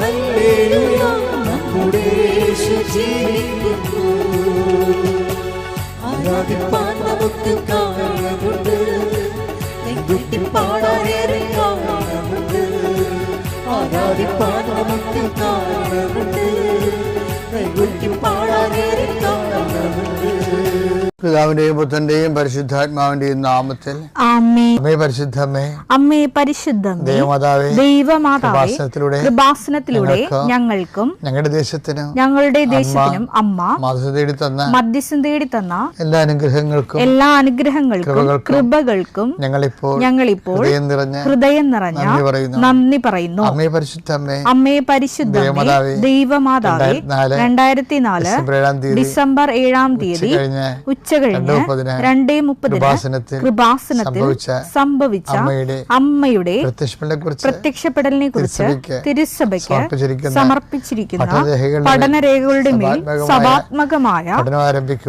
Hallelujah, നമ്മുടെ യേശു ജീവിക്കുന്നു. ആരാധിപ്പാൻ നമുക്ക് കാരണമുണ്ട്, പാടാനേറെ കാരണമുണ്ട്. ആരാധിപ്പാൻ നമുക്ക് കാരണമുണ്ട്, പാടാനേറെ കാരണമുണ്ട്. പിതാവിന്റെയും പുത്രന്റെയും പരിശുദ്ധാത്മാവിന്റെയും നാമത്തിൽ അമ്മേ പരിശുദ്ധമേ, അമ്മേ പരിശുദ്ധമേ, ദൈവമാതാവേ, കൃപാസനത്തിലൂടെ ഞങ്ങൾക്കും ഞങ്ങളുടെ ദേശത്തിനും അമ്മ മധ്യസ്ഥം തേടി തന്ന എല്ലാ അനുഗ്രഹങ്ങൾക്കും കൃപകൾക്കും ഞങ്ങളിപ്പോൾ ഹൃദയം നിറഞ്ഞ നന്ദി പറയുന്നു. അമ്മേ പരിശുദ്ധമേ, ദൈവമാതാവേ, 2004 ഡിസംബർ 7-ാം തീയതി ഉച്ചകഴിഞ്ഞ് 2:30 കൃപാസനത്തിൽ സംഭവിച്ച അമ്മയുടെ പ്രത്യക്ഷപ്പെടലിനെ കുറിച്ച് തിരുസഭയ്ക്ക് സമർപ്പിച്ചിരിക്കുന്ന പഠനരേഖകളുടെ മേൽ സഭാത്മകമായ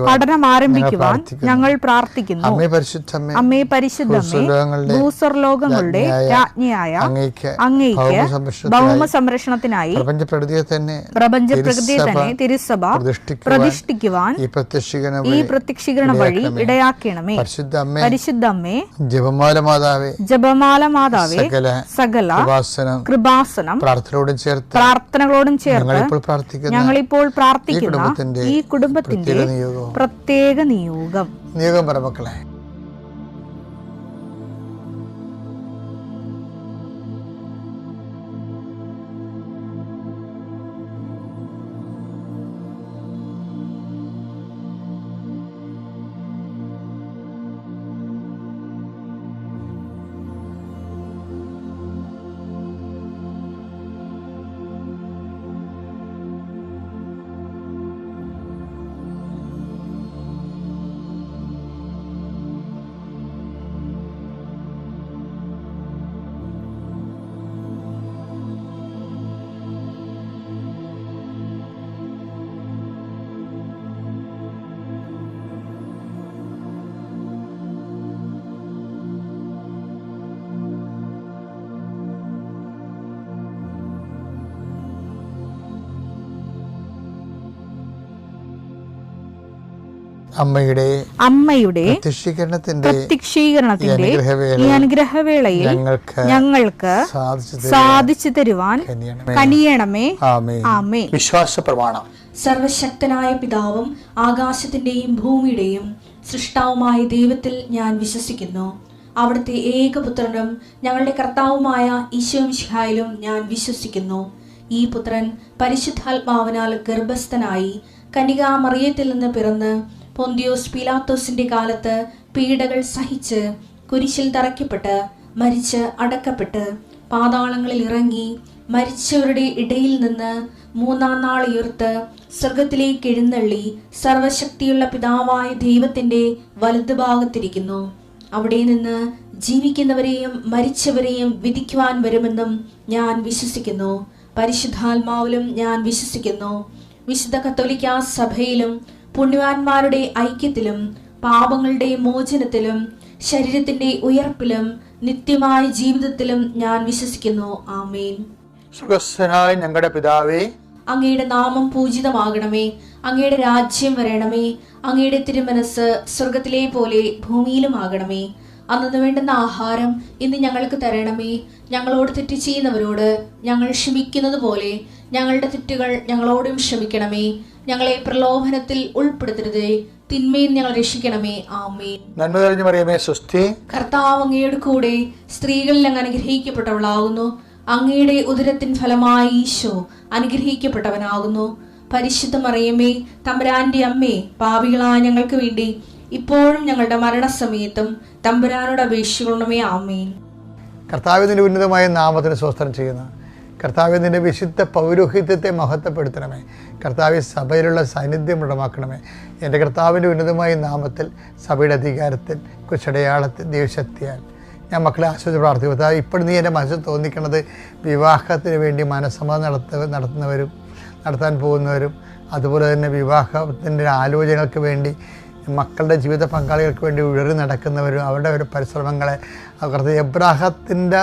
പഠനം ആരംഭിക്കുവാൻ ഞങ്ങൾ പ്രാർത്ഥിക്കുന്നു. അമ്മേ പരിശുദ്ധമേ, ഭൂസ്വർലോകങ്ങളുടെ രാജ്ഞിയായ അങ്ങേയ്ക്ക് ഭൗമ സംരക്ഷണത്തിനായി പ്രപഞ്ചപ്രകൃതിയെ തന്നെ തിരുസഭ പ്രതിഷ്ഠിക്കുവാൻ ഈ പ്രത്യക്ഷീകരണ വഴി ഇടയാക്കണമേ. പരിശുദ്ധമ്മേ, ജപമാല മാതാവേ, സകല കൃപാസനം പ്രാർത്ഥനകളോടും ചേർത്ത് ഞങ്ങളിപ്പോൾ പ്രാർത്ഥിക്കുന്ന ഈ കുടുംബത്തിന്റെ പ്രത്യേക നിയോഗം പറമക്കളെ. അമ്മയുടെ പ്രത്യക്ഷീകരണത്തിന്റെ ഈ അനുഗ്രഹവേളയിൽ ഞങ്ങൾക്ക് സാധിച്ചു തരുവാൻ കനിയണമേ. ആമേൻ. വിശ്വാസ പ്രമാണം. സർവശക്തനായ പിതാവും ആകാശത്തിന്റെയും ഭൂമിയുടെയും സൃഷ്ടാവുമായ ദൈവത്തിൽ ഞാൻ വിശ്വസിക്കുന്നു. അവിടുത്തെ ഏകപുത്രനും ഞങ്ങളുടെ കർത്താവുമായ ഈശോമിശിഹായിലും ഞാൻ വിശ്വസിക്കുന്നു. ഈ പുത്രൻ പരിശുദ്ധാത്മാവിനാൽ ഗർഭസ്ഥനായി കന്യകാമറിയത്തിൽ നിന്ന് പിറന്ന് പൊന്തിയോസ് പീലാത്തോസിന്റെ കാലത്ത് പീഡകൾ സഹിച്ച് കുരിശിൽ തറയ്ക്കപ്പെട്ട് മരിച്ച് അടക്കപ്പെട്ട് പാതാളങ്ങളിൽ ഇറങ്ങി മരിച്ചവരുടെ ഇടയിൽ നിന്ന് 3-ാം നാൾ ഉയർത്ത് സ്വർഗത്തിലേക്ക് എഴുന്നള്ളി സർവശക്തിയുള്ള പിതാവായ ദൈവത്തിന്റെ വലതുഭാഗത്തിരിക്കുന്നു. അവിടെ നിന്ന് ജീവിക്കുന്നവരെയും മരിച്ചവരെയും വിധിക്കുവാൻ വരുമെന്നും ഞാൻ വിശ്വസിക്കുന്നു. പരിശുദ്ധാത്മാവിലും ഞാൻ വിശ്വസിക്കുന്നു. വിശുദ്ധ കത്തോലിക്കാ സഭയിലും പുണ്യവാന്മാരുടെ ഐക്യത്തിലും പാപങ്ങളുടെ മോചനത്തിലും ശരീരത്തിന്റെ ഉയർപ്പിലും നിത്യമായ ജീവിതത്തിലും ഞാൻ വിശ്വസിക്കുന്നു. ആമേൻ. സ്വർഗ്ഗസ്ഥനായ ഞങ്ങളുടെ പിതാവേ, അങ്ങയുടെ നാമം പൂജിതമാകണമേ. അങ്ങയുടെ രാജ്യം വരണമേ. അങ്ങയുടെ തിരുമനസ് സ്വർഗത്തിലെ പോലെ ഭൂമിയിലും ആകണമേ. അന്നു വേണ്ടുന്ന ആഹാരം ഇന്ന് ഞങ്ങൾക്ക് തരണമേ. ഞങ്ങളോട് തെറ്റ് ചെയ്യുന്നവരോട് ഞങ്ങൾ ക്ഷമിക്കുന്നത് പോലെ ഞങ്ങളുടെ തെറ്റുകൾ ഞങ്ങളോടും ക്ഷമിക്കണമേ. ഞങ്ങളെ പ്രലോഭനത്തിൽ ഉൾപ്പെടുത്തരുതേ, തിന്മയിൽ ഞങ്ങൾ രക്ഷിക്കണമേ. ആമേൻ. നന്മ നിറഞ്ഞ മറിയമേ, സ്വസ്തി. കർത്താവ് അങ്ങയുടെ കൂടെ സ്ത്രീകളിൽ അങ്ങ് അനുഗ്രഹിക്കപ്പെട്ടവളാകുന്നു. അങ്ങയുടെ ഉദരത്തിൻ ഫലമായി ഈശോ അനുഗ്രഹിക്കപ്പെട്ടവനാകുന്നു. പരിശുദ്ധ മറിയമേ, തമ്പുരാന്റെ അമ്മേ, പാപികളായ ഞങ്ങൾക്ക് വേണ്ടി ഇപ്പോഴും ഞങ്ങളുടെ മരണസമയത്തും തമ്പുരാനോട് അപേക്ഷിക്കണമേ. ആമേൻ. കർത്താവിന്റെ ഉന്നതമായ നാമത്തിന് സ്വസ്ത്രം ചെയ്യുന്ന കർത്താവ്, നിന്റെ വിശുദ്ധ പൗരോഹിത്യത്തെ മഹത്വപ്പെടുത്തണമേ. കർത്താവ്, സഭയിലുള്ള സാന്നിധ്യം ദൃഢമാക്കണമേ. എൻ്റെ കർത്താവിൻ്റെ ഉന്നതമായ നാമത്തിൽ സഭയുടെ അധികാരത്തിൽ കുശടയാളത്തിൽ ദൈവശക്തിയാൽ ഞാൻ മക്കളെ ആശ്വസിച്ച് പ്രാർത്ഥിക്കും. ഇപ്പോൾ നീ എൻ്റെ മനസ്സിൽ തോന്നിക്കണത് വിവാഹത്തിന് വേണ്ടി മനസ്സമ്മതം നടത്താൻ പോകുന്നവരും അതുപോലെ തന്നെ വിവാഹത്തിൻ്റെ ആലോചനകൾക്ക് വേണ്ടി മക്കളുടെ ജീവിത പങ്കാളികൾക്ക് വേണ്ടി ഉഴറി നടക്കുന്നവരും അവരുടെ ഒരു പരിശ്രമങ്ങളെ അവർക്ക് എബ്രാഹത്തിൻ്റെ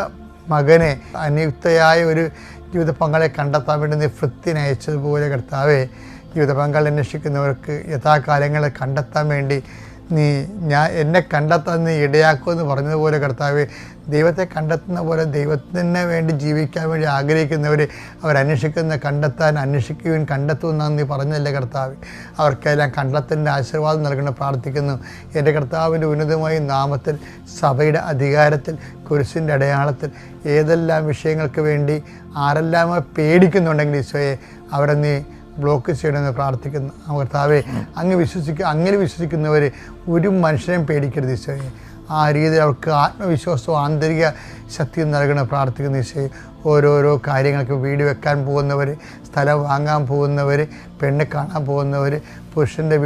മകനെ അനിയുക്തയായ ഒരു ജീവിത പങ്കാളെ കണ്ടെത്താൻ വേണ്ടി നീ ഭൃത്യനെ അയച്ചതുപോലെ കർത്താവേ, ജീവിത പങ്കാളി അന്വേഷിക്കുന്നവർക്ക് യഥാകാലങ്ങളെ കണ്ടെത്താൻ വേണ്ടി എന്നെ കണ്ടെത്താൻ നീ ഇടയാക്കുമെന്ന് പറഞ്ഞതുപോലെ കർത്താവേ, ദൈവത്തെ കണ്ടെത്തുന്ന പോലെ ദൈവത്തിന് വേണ്ടി ജീവിക്കാൻ വേണ്ടി ആഗ്രഹിക്കുന്നവർ അന്വേഷിക്കുകയും കണ്ടെത്തുമെന്നാണ് നീ പറഞ്ഞല്ലേ കർത്താവ്. അവർക്കെല്ലാം കണ്ടെത്തലിൻ്റെ ആശീർവാദം നൽകണം പ്രാർത്ഥിക്കുന്നു. എൻ്റെ കർത്താവിൻ്റെ ഉന്നതമായ നാമത്തിൽ, സഭയുടെ അധികാരത്തിൽ, കുരിശിൻ്റെ അടയാളത്തിൽ ഏതെല്ലാം വിഷയങ്ങൾക്ക് വേണ്ടി ആരെല്ലാം പേടിക്കുന്നുണ്ടെങ്കിൽ ഈശോയെ, അവരെ നീ ബ്ലോക്ക് ചെയ്യണമെന്ന് പ്രാർത്ഥിക്കുന്നു. കർത്താവേ, അങ്ങനെ വിശ്വസിക്കുന്നവർ ഒരു മനുഷ്യനെയും പേടിക്കരുത് ഈശോയെ. ആ രീതിയിൽ അവർക്ക് ആത്മവിശ്വാസവും ആന്തരിക ശക്തിയും നൽകണം പ്രാർത്ഥിക്കുന്നു ഈശോയെ. ഓരോരോ കാര്യങ്ങൾക്ക് വീട് വെക്കാൻ പോകുന്നവർ, സ്ഥലം വാങ്ങാൻ പോകുന്നവർ, പെണ്ണ് കാണാൻ പോകുന്നവർ, പുരുഷൻ്റെ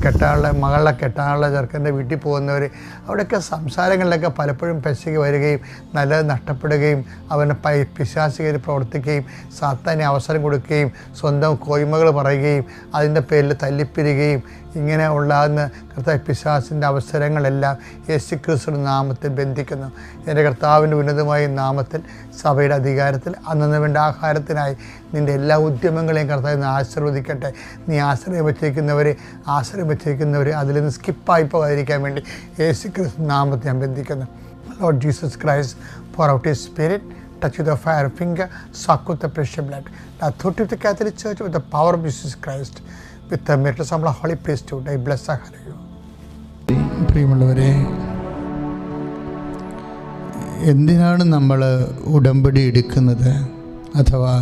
കെട്ടാനുള്ള മകളെ കെട്ടാനുള്ള ചെറുക്കൻ്റെ വീട്ടിൽ പോകുന്നവർ, അവിടെയൊക്കെ സംസാരങ്ങളിലൊക്കെ പലപ്പോഴും പെശകി വരികയും നല്ലത് നഷ്ടപ്പെടുകയും അവനെ പിശാചികയിൽ പ്രവർത്തിക്കുകയും സാത്താന് അവസരം കൊടുക്കുകയും സ്വന്തം കോയ്മകൾ പറയുകയും അതിൻ്റെ പേരിൽ തല്ലിപ്പിരികയും ഇങ്ങനെ ഉണ്ടാകുന്ന കർത്താവ് പിശാചിൻ്റെ അവസരങ്ങളെല്ലാം യേശുക്രിസ്തുവിന്റെ നാമത്തിൽ ബന്ധിക്കുന്നു. എൻ്റെ കർത്താവിൻ്റെ ഉന്നതമായ നാമത്തിൽ, സഭയുടെ അധികാരത്തിൽ അന്നു വേണ്ട ആഹാരത്തിനായി നിൻ്റെ എല്ലാ ഉദ്യമങ്ങളെയും കർത്താവിനെ ആശീർവദിക്കട്ടെ. നീ ആശ്രയം വെച്ചിരിക്കുന്നവർ അതിൽ നിന്ന് സ്കിപ്പായി പോകാതിരിക്കാൻ വേണ്ടി യേശുക്രിസ്തു നാമത്തെ ഞാൻ ബന്ധിക്കുന്നു. Lord Jesus Christ, pour out His Spirit, touch with the fire finger, suck with the precious blood. The authority of the Catholic Church, with the power of Jesus Christ, with the miracles of the Holy Priesthood, I bless and hallow you. പ്രിയമുള്ളവരെ, എന്തിനാണ് നമ്മൾ ഉടമ്പടി എടുക്കുന്നത്? അഥവാ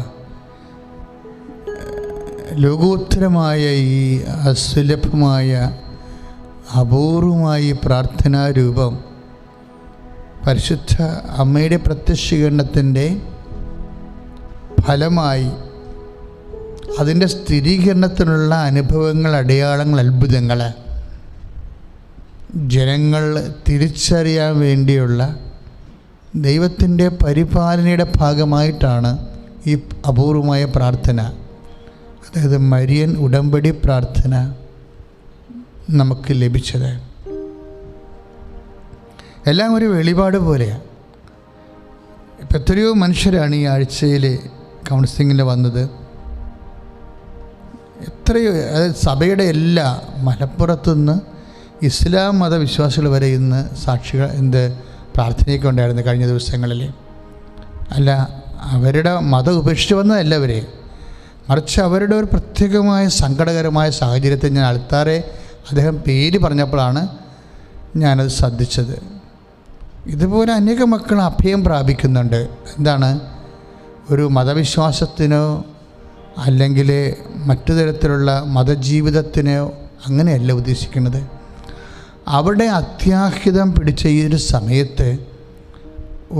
ലോകോത്തരമായ ഈ അസുലഭമായ അപൂർവമായ പ്രാർത്ഥനാ രൂപം പരിശുദ്ധ അമ്മയുടെ പ്രത്യക്ഷീകരണത്തിൻ്റെ ഫലമായി അതിൻ്റെ സ്ഥിരീകരണത്തിനുള്ള അനുഭവങ്ങൾ, അടയാളങ്ങൾ, അത്ഭുതങ്ങൾ ജനങ്ങൾ തിരിച്ചറിയാൻ വേണ്ടിയുള്ള ദൈവത്തിൻ്റെ പരിപാലനയുടെ ഭാഗമായിട്ടാണ് ഈ അപൂർവമായ പ്രാർത്ഥന, അതായത് മരിയൻ ഉടമ്പടി പ്രാർത്ഥന നമുക്ക് ലഭിച്ചത്. എല്ലാം ഒരു വെളിപാട് പോലെയാണ്. ഇപ്പം എത്രയോ മനുഷ്യരാണ് ഈ ആഴ്ചയിൽ കൗൺസിലിങ്ങിൽ വന്നത്. എത്രയോ, അതായത് സഭയുടെ എല്ലാ മലപ്പുറത്തുനിന്ന് ഇസ്ലാം മതവിശ്വാസികൾ വരെ ഇന്ന് സാക്ഷികൾ പ്രാർത്ഥനയൊക്കെ ഉണ്ടായിരുന്നു കഴിഞ്ഞ ദിവസങ്ങളിൽ. അല്ല, അവരുടെ മതം ഉപേക്ഷിച്ച് വന്നതല്ല അവരെ, മറിച്ച് അവരുടെ ഒരു പ്രത്യേകമായ സങ്കടകരമായ സാഹചര്യത്തിൽ ഞാൻ ആൾക്കാരെ അദ്ദേഹം പേര് പറഞ്ഞപ്പോഴാണ് ഞാനത് ശ്രദ്ധിച്ചത്. ഇതുപോലെ അനേക മക്കൾ അഭയം പ്രാപിക്കുന്നുണ്ട്. എന്താണ്, ഒരു മതവിശ്വാസത്തിനോ അല്ലെങ്കിൽ മറ്റു തരത്തിലുള്ള മതജീവിതത്തിനോ അങ്ങനെയല്ല ഉദ്ദേശിക്കുന്നത്. അവിടെ അത്യാഹിതം പിടിച്ച ഈ ഒരു സമയത്ത്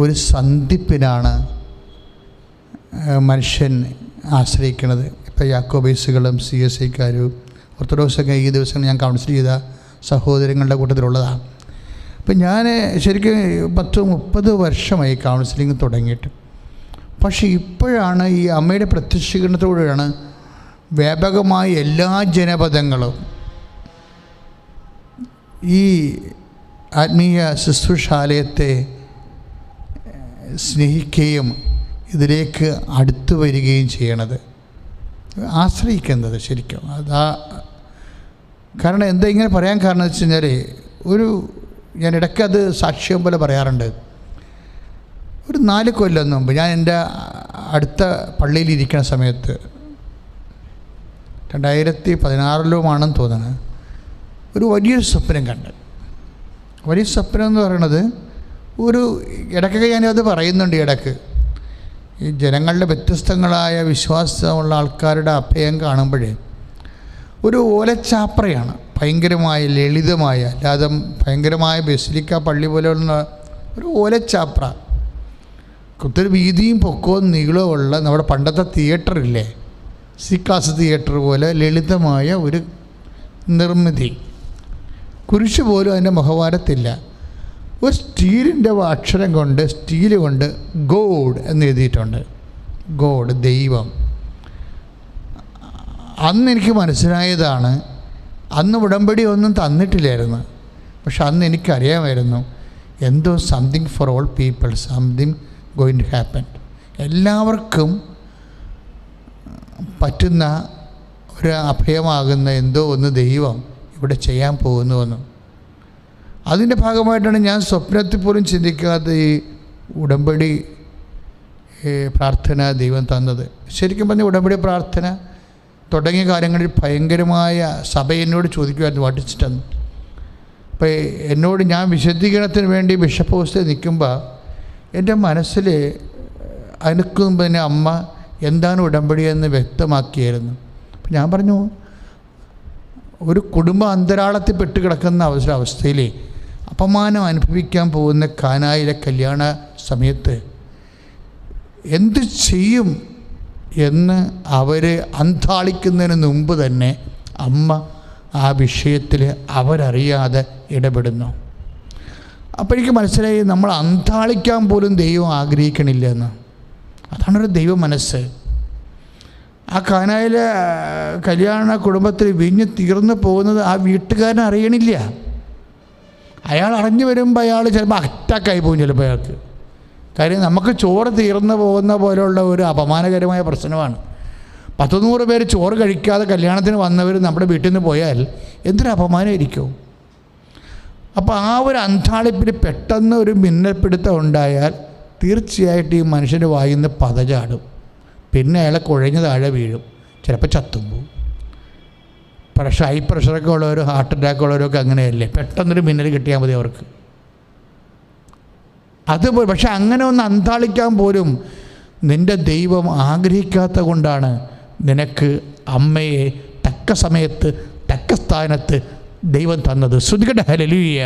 ഒരു സന്ധിപ്പിനാണ് മനുഷ്യൻ ആശ്രയിക്കുന്നത്. ഇപ്പോൾ യാക്കോബൈസുകളും CSIക്കാരും ഓർത്തഡോക്സൊക്കെ ഈ ദിവസം ഞാൻ കൗൺസിൽ ചെയ്ത സഹോദരങ്ങളുടെ കൂട്ടത്തിലുള്ളതാണ്. അപ്പം ഞാൻ ശരിക്കും 10-30 വർഷമായി കൗൺസിലിംഗ് തുടങ്ങിയിട്ട്. പക്ഷേ ഇപ്പോഴാണ് ഈ അമ്മയുടെ പ്രത്യക്ഷീകരണത്തോടെയാണ് വ്യാപകമായ എല്ലാ ജനപദങ്ങളും ഈ ആത്മീയ ശുശ്രൂഷാലയത്തെ സ്നേഹിക്കുകയും ഇതിലേക്ക് അടുത്തു വരികയും ചെയ്യണത്, ആശ്രയിക്കുന്നത് ശരിക്കും. കാരണം എന്താ ഇങ്ങനെ പറയാൻ കാരണം എന്ന് വെച്ച് കഴിഞ്ഞാൽ, ഞാൻ ഇടയ്ക്ക് അത് സാക്ഷ്യം പോലെ പറയാറുണ്ട്. ഒരു 4 കൊല്ലം മുമ്പ് ഞാൻ എൻ്റെ അടുത്ത പള്ളിയിലിരിക്കുന്ന സമയത്ത് 2016-ലുമാണെന്ന് തോന്നുന്നത്, ഒരു വലിയൊരു സ്വപ്നം കണ്ട്. വലിയ സ്വപ്നം എന്ന് പറയുന്നത് ഇടയ്ക്കൊക്കെ ഞാനത് പറയുന്നുണ്ട്. ഇടയ്ക്ക് ഈ ജനങ്ങളുടെ വ്യത്യസ്തങ്ങളായ വിശ്വാസമുള്ള ആൾക്കാരുടെ അഭയം കാണുമ്പോഴേ ഒരു ഓലച്ചാപ്രയാണ്, ഭയങ്കരമായ ലളിതമായ, അല്ലാതെ ഭയങ്കരമായ ബസിലിക്ക പള്ളി പോലെയുള്ള ഒരു ഓലച്ചാപ്ര, ഒത്തിരി വീതിയും പൊക്കവും നീളവും ഉള്ള നമ്മുടെ പണ്ടത്തെ തിയേറ്ററില്ലേ, C-ക്ലാസ് തിയേറ്റർ പോലെ ലളിതമായ ഒരു നിർമ്മിതി. കുരിശ് പോലും അതിൻ്റെ മുഖവാരത്തില്ല. ഒരു സ്റ്റീലിൻ്റെ അക്ഷരം കൊണ്ട്, സ്റ്റീല് കൊണ്ട് ഗോഡ് എന്ന് എഴുതിയിട്ടുണ്ട്. ഗോഡ്, ദൈവം. അന്ന് എനിക്ക് മനസ്സിലായതാണ്, അന്ന് ഉടമ്പടി ഒന്നും തന്നിട്ടില്ലായിരുന്നു, പക്ഷെ അന്ന് എനിക്കറിയാമായിരുന്നു എന്തോ something for all people, something going to happen. എല്ലാവർക്കും പറ്റുന്ന ഒരു അഭയമാകുന്ന എന്തോ ഒന്ന് ദൈവം ഇവിടെ ചെയ്യാൻ പോകുന്നുവെന്നും അതിൻ്റെ ഭാഗമായിട്ടാണ് ഞാൻ സ്വപ്നത്തിൽ പോലും ചിന്തിക്കാത്ത ഈ ഉടമ്പടി പ്രാർത്ഥന ദൈവം തന്നത്. ശരിക്കും പറഞ്ഞ ഉടമ്പടി പ്രാർത്ഥന തുടങ്ങിയ കാര്യങ്ങളിൽ ഭയങ്കരമായ സഭ എന്നോട് ചോദിക്കുമായിരുന്നു വാട്ടിച്ചിട്ടെന്ന്. അപ്പോൾ എന്നോട് ഞാൻ വിശദീകരണത്തിന് വേണ്ടി ബിഷപ്പ് ഹൗസിൽ നിൽക്കുമ്പോൾ എൻ്റെ മനസ്സിൽ അതിനു മുമ്പ് തന്നെ അമ്മ എന്താണ് ഉടമ്പടി എന്ന് വ്യക്തമാക്കിയായിരുന്നു. അപ്പം ഞാൻ പറഞ്ഞു, ഒരു കുടുംബം അന്തരാളത്തിൽ പെട്ട് കിടക്കുന്ന അവസ്ഥയിൽ അപമാനം അനുഭവിക്കാൻ പോകുന്ന കാനായിലെ കല്യാണ സമയത്ത് എന്ത് ചെയ്യും എന്ന് അവർ അന്താളിക്കുന്നതിന് മുമ്പ് തന്നെ അമ്മ ആ വിഷയത്തിൽ അവരറിയാതെ ഇടപെടുന്നു. അപ്പോൾ എനിക്ക് മനസ്സിലായി, നമ്മൾ അന്താളിക്കാൻ പോലും ദൈവം ആഗ്രഹിക്കണില്ല എന്ന്. അതാണൊരു ദൈവ മനസ്സ്. ആ കാനായിലെ കല്യാണ കുടുംബത്തിൽ വിഞ്ഞ് തീർന്നു പോകുന്നത് ആ വീട്ടുകാരൻ അറിയണില്ല. അയാൾ അറിഞ്ഞു വരുമ്പോൾ അയാൾ ചിലപ്പോൾ അറ്റാക്കായി പോകും ചിലപ്പോൾ അയാൾക്ക്. കാര്യം നമുക്ക് ചോറ് തീർന്നു പോകുന്ന പോലെയുള്ള ഒരു അപമാനകരമായ പ്രശ്നമാണ്. 100 പേര് ചോറ് കഴിക്കാതെ കല്യാണത്തിന് വന്നവർ നമ്മുടെ വീട്ടിൽ നിന്ന് പോയാൽ എന്തൊരു അപമാനമായിരിക്കും. അപ്പോൾ ആ ഒരു അന്താളിപ്പിൽ പെട്ടെന്ന് ഒരു മിന്നൽപ്പിടുത്തം ഉണ്ടായാൽ തീർച്ചയായിട്ടും ഈ മനുഷ്യൻ്റെ വായിൽ നിന്ന് പതചാടും. പിന്നെ അയാളെ കുഴഞ്ഞ് താഴെ വീഴും, ചിലപ്പോൾ ചത്തുമ്പോൾ. ഹൈ പ്രഷറൊക്കെ ഉള്ളവരും ഹാർട്ട് അറ്റാക്ക് ഉള്ളവരൊക്കെ അങ്ങനെയല്ലേ, പെട്ടെന്നൊരു മിന്നൽ കിട്ടിയാൽ മതി അവർക്ക്. അതുപോലെ പക്ഷെ അങ്ങനെ ഒന്ന് അന്താളിക്കാൻ പോലും നിൻ്റെ ദൈവം ആഗ്രഹിക്കാത്ത കൊണ്ടാണ് നിനക്ക് അമ്മയെ തക്ക സമയത്ത് തക്ക സ്ഥാനത്ത് ദൈവം തന്നത്. ശ്രുതികട്ടെ ഹല്ലേലൂയ.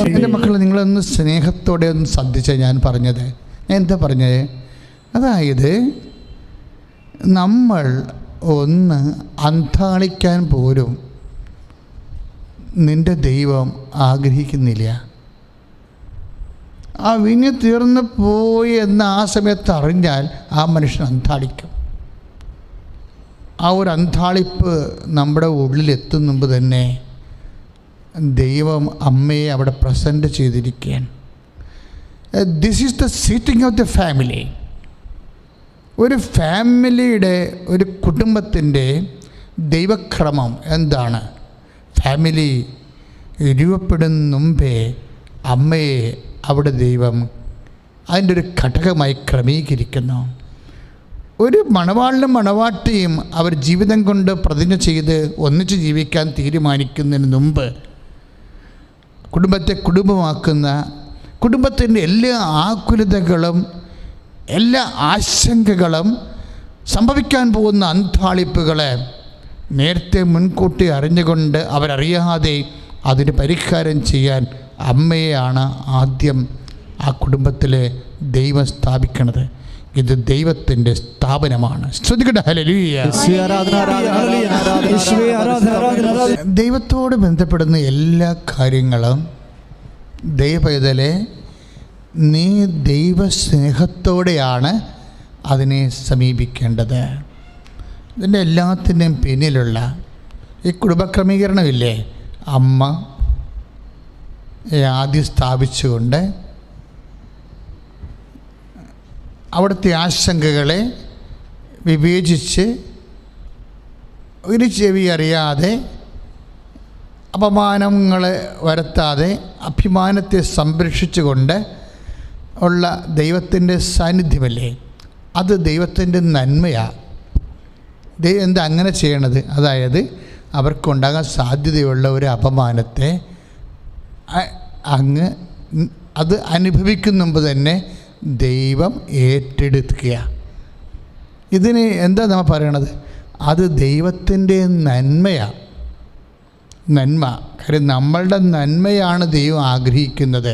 എൻ്റെ മക്കൾ, നിങ്ങളൊന്ന് സ്നേഹത്തോടെ ഒന്ന് ശ്രദ്ധിച്ചാൽ ഞാൻ പറഞ്ഞത്. ഞാൻ എന്താ പറഞ്ഞത്? അതായത് നമ്മൾ ഒന്ന് അന്താളിക്കാൻ പോലും നിൻ്റെ ദൈവം ആഗ്രഹിക്കുന്നില്ല. ആ വിഞ്ഞ് തീർന്നു പോയി എന്ന് ആ സമയത്ത് അറിഞ്ഞാൽ ആ മനുഷ്യൻ അന്താളിക്കും. ആ ഒരു അന്താളിപ്പ് നമ്മുടെ ഉള്ളിലെത്തും മുമ്പ് തന്നെ ദൈവം അമ്മയെ അവിടെ പ്രസൻറ്റ് ചെയ്തിരിക്കുകയാണ്. This is the seating of the family. ഒരു ഫാമിലിയുടെ, ഒരു കുടുംബത്തിൻ്റെ ദൈവക്രമം എന്താണ്? ഫാമിലി രൂപപ്പെടുന്ന മുമ്പേ അമ്മയെ അവിടെ ദൈവം അതിൻ്റെ ഒരു ഘടകമായി ക്രമീകരിക്കുന്നു. ഒരു മണവാളിനും മണവാട്ടിയും അവർ ജീവിതം കൊണ്ട് പ്രതിജ്ഞ ചെയ്ത് ഒന്നിച്ച് ജീവിക്കാൻ തീരുമാനിക്കുന്നതിന് മുമ്പ് കുടുംബത്തെ കുടുംബമാക്കുന്ന, കുടുംബത്തിൻ്റെ എല്ലാ ആകുലതകളും എല്ലാ ആശങ്കകളും സംഭവിക്കാൻ പോകുന്ന അന്താളിപ്പുകളെ നേരത്തെ മുൻകൂട്ടി അറിഞ്ഞുകൊണ്ട് അവരറിയാതെ അതിന് പരിഹാരം ചെയ്യാൻ അമ്മയെയാണ് ആദ്യം ആ കുടുംബത്തിലെ ദൈവം സ്ഥാപിക്കുന്നത്. ഇത് ദൈവത്തിൻ്റെ സ്ഥാപനമാണ്. ശ്രുതികട്ടെ ഹല്ലേലൂയ. ദൈവത്തോട് ബന്ധപ്പെടുന്ന എല്ലാ കാര്യങ്ങളും ദൈവപൈതലെ നീ ദൈവസ്നേഹത്തോടെയാണ് അതിനെ സമീപിക്കേണ്ടത്. ഇതിൻ്റെ എല്ലാത്തിൻ്റെയും പിന്നിലുള്ള ഈ കുടുംബക്രമീകരണമില്ലേ, അമ്മ ആദ്യം സ്ഥാപിച്ചുകൊണ്ട് അവിടുത്തെ ആശങ്കകളെ വിവേചിച്ച് ഒരു ചെവി അറിയാതെ അപമാനങ്ങളെ വരുത്താതെ അഭിമാനത്തെ സംരക്ഷിച്ചുകൊണ്ട് ഉള്ള ദൈവത്തിൻ്റെ സാന്നിധ്യമല്ലേ, അത് ദൈവത്തിൻ്റെ നന്മയാണ്. ദൈവം എന്താ അങ്ങനെ ചെയ്യണത്? അതായത് അവർക്കുണ്ടാകാൻ സാധ്യതയുള്ള ഒരു അപമാനത്തെ അങ്ങ് അത് അനുഭവിക്കുന്ന മുമ്പ് തന്നെ ദൈവം ഏറ്റെടുക്കുക. ഇതിന് എന്താ നമ്മൾ പറയണത്? അത് ദൈവത്തിൻ്റെ നന്മയാണ്. നന്മ, കാര്യം നമ്മളുടെ നന്മയാണ് ദൈവം ആഗ്രഹിക്കുന്നത്.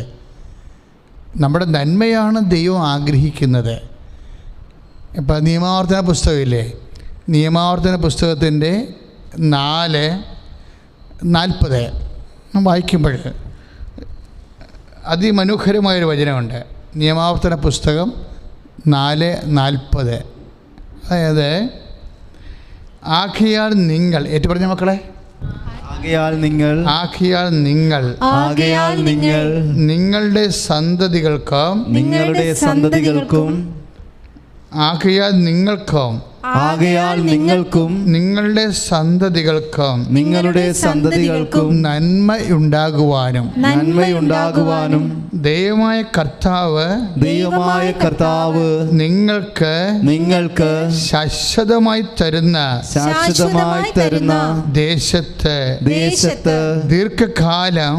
നമ്മുടെ നന്മയാണ് ദൈവം ആഗ്രഹിക്കുന്നത്. ഇപ്പം നിയമാവർത്തന പുസ്തകമില്ലേ, നിയമാവർത്തന പുസ്തകത്തിൻ്റെ 4:40 വായിക്കുമ്പോൾ അതിമനോഹരമായൊരു വചനമുണ്ട്. നിയമാവർത്തന പുസ്തകം 4:40. അതായത് ആഖിയാൽ നിങ്ങൾ ഏറ്റു പറഞ്ഞ മക്കളെ, ആകയാൽ നിങ്ങൾ നിങ്ങളുടെ സന്തതികൾക്കും ആകയാൽ നിങ്ങൾക്കും നിങ്ങളുടെ സന്തതികൾക്കും നന്മയുണ്ടാകുവാനും ദൈവമായ കർത്താവ് നിങ്ങൾക്ക് ശാശ്വതമായി തരുന്ന ദേശത്ത് ദീർഘകാലം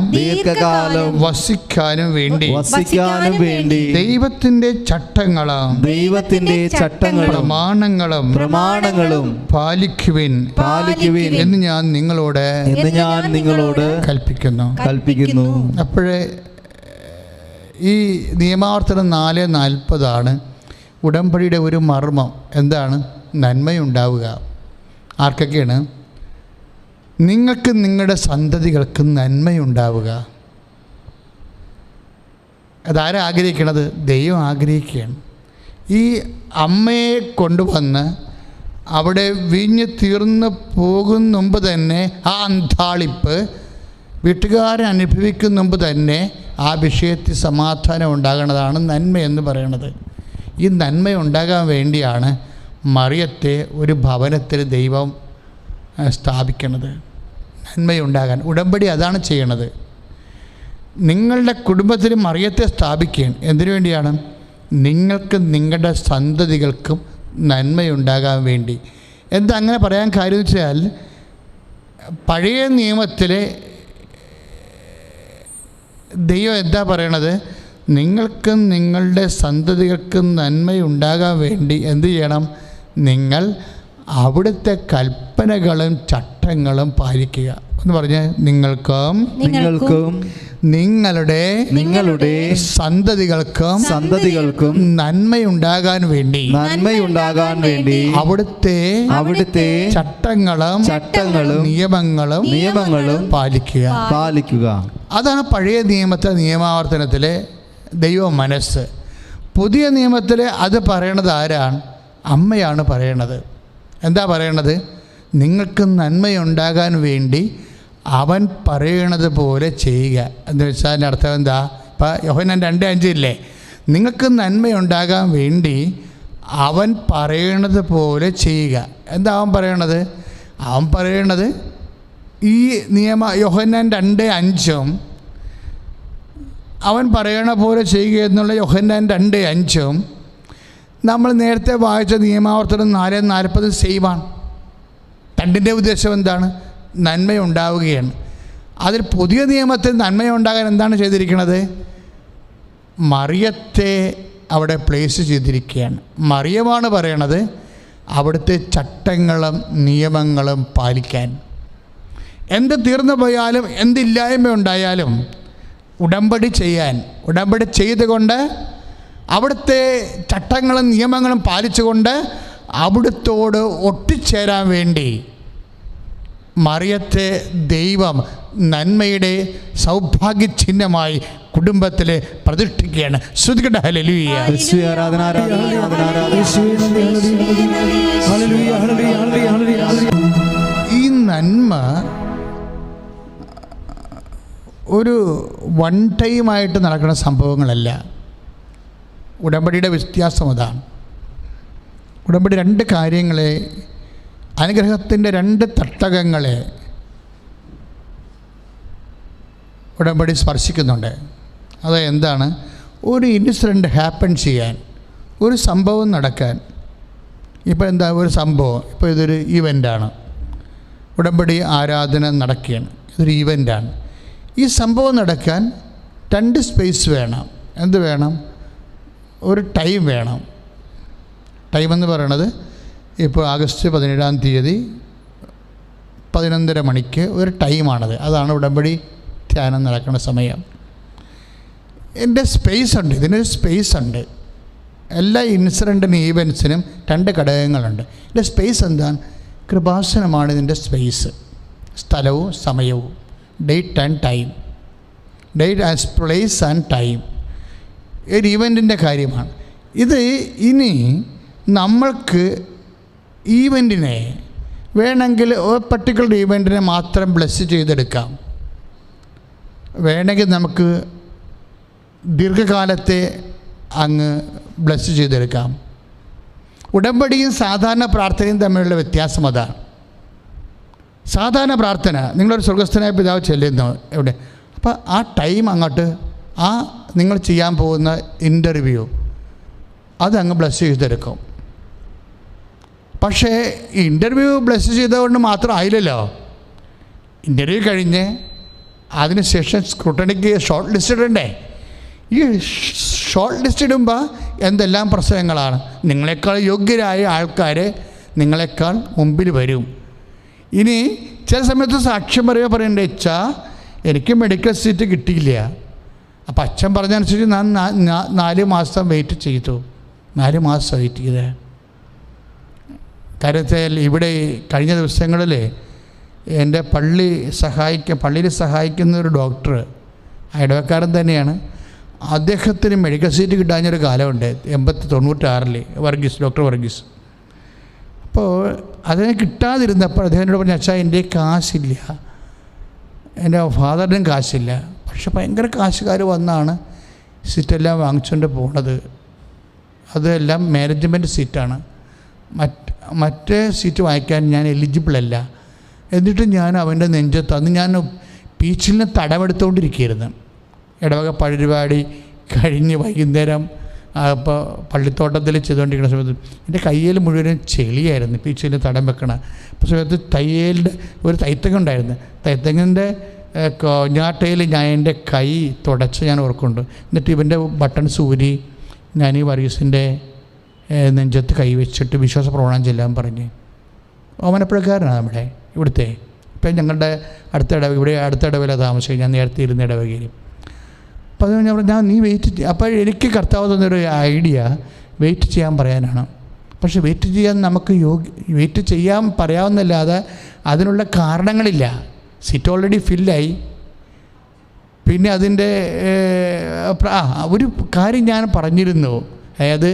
വസിക്കാനും വേണ്ടി ദൈവത്തിന്റെ ചട്ടങ്ങളും പ്രമാണങ്ങളും പാലിക്കുവിൻ എന്ന് ഞാൻ നിങ്ങളോട് കൽപ്പിക്കുന്നു. അപ്പോഴേ ഈ നിയമാവർത്തനം 4:40 ഉടമ്പടിയുടെ ഒരു മർമ്മം. എന്താണ്? നന്മയുണ്ടാവുക. ആർക്കൊക്കെയാണ്? നിങ്ങൾക്ക് നിങ്ങളുടെ സന്തതികൾക്ക് നന്മയുണ്ടാവുക. അതാരാ ആഗ്രഹിക്കണത്? ദൈവം ആഗ്രഹിക്കുകയാണ്. ഈ അമ്മയെ കൊണ്ടുവന്ന് അവിടെ വീഞ്ഞ് തീർന്നു പോകുന്ന മുമ്പ് തന്നെ ആ അന്താളിപ്പ് വീട്ടുകാരൻ അനുഭവിക്കുന്ന മുമ്പ് തന്നെ ആ വിഷയത്തിൽ സമാധാനം ഉണ്ടാകുന്നതാണ് നന്മയെന്ന് പറയുന്നത്. ഈ നന്മ ഉണ്ടാകാൻ വേണ്ടിയാണ് മറിയത്തെ ഒരു ഭവനത്തിൽ ദൈവം സ്ഥാപിക്കുന്നത്. നന്മയുണ്ടാകാൻ ഉടമ്പടി അതാണ് ചെയ്യണത്. നിങ്ങളുടെ കുടുംബത്തിൽ മറിയത്തെ സ്ഥാപിക്കുകയാണ്. എന്തിനു വേണ്ടിയാണ്? നിങ്ങൾക്ക് നിങ്ങളുടെ സന്തതികൾക്കും നന്മയുണ്ടാകാൻ വേണ്ടി. എന്താ അങ്ങനെ പറയാൻ കാര്യം വെച്ചാൽ, പഴയ നിയമത്തിലെ ദൈവം എന്താ പറയണത്? നിങ്ങൾക്കും നിങ്ങളുടെ സന്തതികൾക്കും നന്മയുണ്ടാകാൻ വേണ്ടി എന്ത് ചെയ്യണം? നിങ്ങൾ അവിടുത്തെ കൽപ്പനകളും ചട്ടങ്ങളും പാലിക്കുക എന്ന് പറഞ്ഞ് നിങ്ങൾക്കും നിങ്ങളുടെ സന്തതികൾക്കും നന്മയുണ്ടാകാൻ വേണ്ടി അവിടുത്തെ ചട്ടങ്ങളും നിയമങ്ങളും പാലിക്കുക. അതാണ് പഴയ നിയമത്തിലെ നിയമാവർത്തനത്തിലെ ദൈവ മനസ്സ്. പുതിയ നിയമത്തിൽ അത് പറയണത് ആരാണ്? അമ്മയാണ് പറയണത്. എന്താ പറയണത്? നിങ്ങൾക്ക് നന്മയുണ്ടാകാൻ വേണ്ടി അവൻ പറയണത് പോലെ ചെയ്യുക എന്ന് വെച്ചാൽ അതിൻ്റെ അർത്ഥം എന്താ? ഇപ്പം യോഹന്നാൻ 2:5 ഇല്ലേ? നിങ്ങൾക്ക് നന്മയുണ്ടാകാൻ വേണ്ടി അവൻ പറയണത് പോലെ ചെയ്യുക. എന്താ അവൻ പറയണത്? അവൻ പറയണത് ഈ യോഹന്നാൻ 2:5 അവൻ പറയണ പോലെ ചെയ്യുക എന്നുള്ള യോഹന്നാൻ 2:5 നമ്മൾ നേരത്തെ വായിച്ച നിയമാവർത്തനം 4:40 സെയിമാണ്. രണ്ടിൻ്റെ ഉദ്ദേശം എന്താണ്? നന്മയുണ്ടാവുകയാണ്. അതിൽ പുതിയ നിയമത്തിൽ നന്മയുണ്ടാകാൻ എന്താണ് ചെയ്തിരിക്കുന്നത്? മറിയത്തെ അവിടെ പ്ലേസ് ചെയ്തിരിക്കുകയാണ്. മറിയമാണ് പറയണത് അവിടുത്തെ ചട്ടങ്ങളും നിയമങ്ങളും പാലിക്കാൻ. എന്ത് തീർന്നു പോയാലും എന്തില്ലായ്മ ഉണ്ടായാലും ഉടമ്പടി ചെയ്തുകൊണ്ട് അവിടുത്തെ ചട്ടങ്ങളും നിയമങ്ങളും പാലിച്ചുകൊണ്ട് അവിടുത്തോട് ഒട്ടിച്ചേരാൻ വേണ്ടി മറിയത്തെ ദൈവം നന്മയുടെ സൗഭാഗ്യ ചിഹ്നമായി കുടുംബത്തിൽ പ്രതിഷ്ഠിക്കുകയാണ്. ശ്രുതികട ഹല്ലേലൂയ. ഈ നന്മ ഒരു വൺ ടൈമായിട്ട് നടക്കുന്ന സംഭവങ്ങളല്ല. ഉടമ്പടിയുടെ വ്യത്യാസം അതാണ്. ഉടമ്പടി 2 കാര്യങ്ങളെ, അനുഗ്രഹത്തിൻ്റെ 2 തട്ടകങ്ങളെ ഉടമ്പടി സ്പർശിക്കുന്നുണ്ട്. അത് എന്താണ്? ഒരു ഇൻസിഡൻറ്റ് ഹാപ്പൻ ചെയ്യാൻ, ഒരു സംഭവം നടക്കാൻ. ഇപ്പോൾ എന്താ ഒരു സംഭവം? ഇപ്പോൾ ഇതൊരു ഈവൻ്റാണ്. ഉടമ്പടി ആരാധന നടക്കുകയാണ്. ഇതൊരു ഈവൻ്റാണ്. ഈ സംഭവം നടക്കാൻ 2 സ്പേസ് വേണം. എന്ത് വേണം? ഒരു ടൈം വേണം. ടൈം എന്ന് പറയണത് ഇപ്പോൾ ആഗസ്റ്റ് 17 11:30 മണിക്ക് ഒരു ടൈമാണത്. അതാണ് ഉടമ്പടി ധ്യാനം നടക്കുന്ന സമയം. എൻ്റെ സ്പേസ് ഉണ്ട്, ഇതിനൊരു സ്പേസ് ഉണ്ട്. എല്ലാ ഇൻസിഡൻറ്റിനും ഈവൻസിനും 2 ഘടകങ്ങളുണ്ട്. എൻ്റെ സ്പേസ് എന്താണ്? കൃപാസനമാണ് ഇതിൻ്റെ സ്പേസ്. സ്ഥലവും സമയവും, date and time. Date as place and time ഒരു ഈവൻറ്റിൻ്റെ കാര്യമാണ് ഇത്. ഇനി നമ്മൾക്ക് ഈവൻറ്റിനെ വേണമെങ്കിൽ ഒരു പർട്ടിക്കുലർ ഇവൻറ്റിനെ മാത്രം ബ്ലെസ് ചെയ്തെടുക്കാം. വേണമെങ്കിൽ നമുക്ക് ദീർഘകാലത്തെ അങ്ങ് ബ്ലെസ് ചെയ്തെടുക്കാം. ഉടമ്പടിയും സാധാരണ പ്രാർത്ഥനയും തമ്മിലുള്ള വ്യത്യാസം അതാണ്. സാധാരണ പ്രാർത്ഥന നിങ്ങളൊരു സ്വർഗസ്ഥനായ പിതാവ് ചെല്ലുന്നു എവിടെ, അപ്പോൾ ആ ടൈം അങ്ങോട്ട് ആ നിങ്ങൾ ചെയ്യാൻ പോകുന്ന ഇൻ്റർവ്യൂ അതങ്ങ് ബ്ലെസ് ചെയ്തെടുക്കും. പക്ഷേ ഇൻ്റർവ്യൂ ബ്ലെസ് ചെയ്തതുകൊണ്ട് മാത്രം ആയില്ലല്ലോ. ഇൻ്റർവ്യൂ കഴിഞ്ഞ് അതിനുശേഷം സ്ക്രൂട്ടണിക്ക് ഷോർട്ട് ലിസ്റ്റ് ഇടണ്ടേ? ഈ ഷോർട്ട് ലിസ്റ്റ് ഇടുമ്പോൾ എന്തെല്ലാം പ്രശ്നങ്ങളാണ്. നിങ്ങളെക്കാൾ യോഗ്യരായ ആൾക്കാർ നിങ്ങളെക്കാൾ മുമ്പിൽ വരും. ഇനി ചില സമയത്ത് സാക്ഷ്യം പറയേണ്ട അച്ഛാ എനിക്ക് മെഡിക്കൽ സീറ്റ് കിട്ടിയില്ല. അപ്പം അച്ഛൻ പറഞ്ഞതനുസരിച്ച് ഞാൻ 4 മാസം വെയിറ്റ് ചെയ്തു. 4 മാസം വെയിറ്റ് ചെയ്തേ. കാര്യത്തിൽ ഇവിടെ കഴിഞ്ഞ ദിവസങ്ങളിൽ എൻ്റെ പള്ളിയിൽ സഹായിക്കുന്ന ഒരു ഡോക്ടർ, ഇടവക്കാരൻ തന്നെയാണ്, അദ്ദേഹത്തിന് മെഡിക്കൽ സീറ്റ് കിട്ടാഞ്ഞൊരു കാലമുണ്ട് 96 ഡോക്ടർ വർഗീസ്. അപ്പോൾ അതിനെ കിട്ടാതിരുന്നപ്പോൾ അദ്ദേഹത്തിനോട് പറഞ്ഞു, അച്ഛാ എൻ്റെ കാശില്ല, എൻ്റെ ഫാദറിനും കാശില്ല. പക്ഷെ ഭയങ്കര കാശുകാർ വന്നാണ് സീറ്റെല്ലാം വാങ്ങിച്ചുകൊണ്ട് പോണത്. അതെല്ലാം മാനേജ്മെൻറ്റ് സീറ്റാണ്. മറ്റേ സീറ്റ് വാങ്ങിക്കാൻ ഞാൻ എലിജിബിളല്ല. എന്നിട്ട് ഞാൻ അവൻ്റെ നെഞ്ചത്ത് അന്ന് ഞാൻ പീച്ചിലിന് തടമെടുത്തുകൊണ്ടിരിക്കുകയായിരുന്നു. ഇടവക പരിപാടി കഴിഞ്ഞ് വൈകുന്നേരം അപ്പോൾ പള്ളിത്തോട്ടത്തിൽ ചെയ്തുകൊണ്ടിരിക്കുന്ന സമയത്ത് എൻ്റെ കയ്യിൽ മുഴുവനും ചെളിയായിരുന്നു. പീച്ചിലിന് തടം വെക്കണ അപ്പോൾ സമയത്ത് തയ്യലിൻ്റെ ഒരു തൈത്തങ്ങ ഉണ്ടായിരുന്നു. തൈത്തങ്ങിൻ്റെ ഞാട്ടയിൽ ഞാൻ എൻ്റെ കൈ തുടച്ച് ഞാൻ ഓർക്കുന്നുണ്ട്. എന്നിട്ട് ഇവൻ്റെ ബട്ടൺസ് ഊരി ഞാൻ ഈ വർഗീസിൻ്റെ നെഞ്ചത്ത് കൈവച്ചിട്ട് വിശ്വാസ പ്രമാണം ചെല്ലാൻ പറഞ്ഞ്. ഓമനപ്പുഴക്കാരനാണ് നമ്മുടെ ഇവിടുത്തെ. ഇപ്പം ഞങ്ങളുടെ അടുത്ത ഇടവല താമസിക്കും. ഞാൻ നേരത്തെ ഇരുന്ന ഇടവകയിൽ. അപ്പോൾ അത് ഞാൻ പറഞ്ഞു, നീ വെയിറ്റ് അപ്പോൾ എനിക്ക് കർത്താവ് തന്നൊരു ഐഡിയ വെയിറ്റ് ചെയ്യാൻ പറയാനാണ്. പക്ഷെ വെയിറ്റ് ചെയ്യാൻ നമുക്ക് വെയിറ്റ് ചെയ്യാൻ പറയാവുന്നല്ലാതെ അതിനുള്ള കാരണങ്ങളില്ല. Seat already ഫില്ലായി. പിന്നെ അതിൻ്റെ ഒരു കാര്യം ഞാൻ പറഞ്ഞിരുന്നു, അതായത്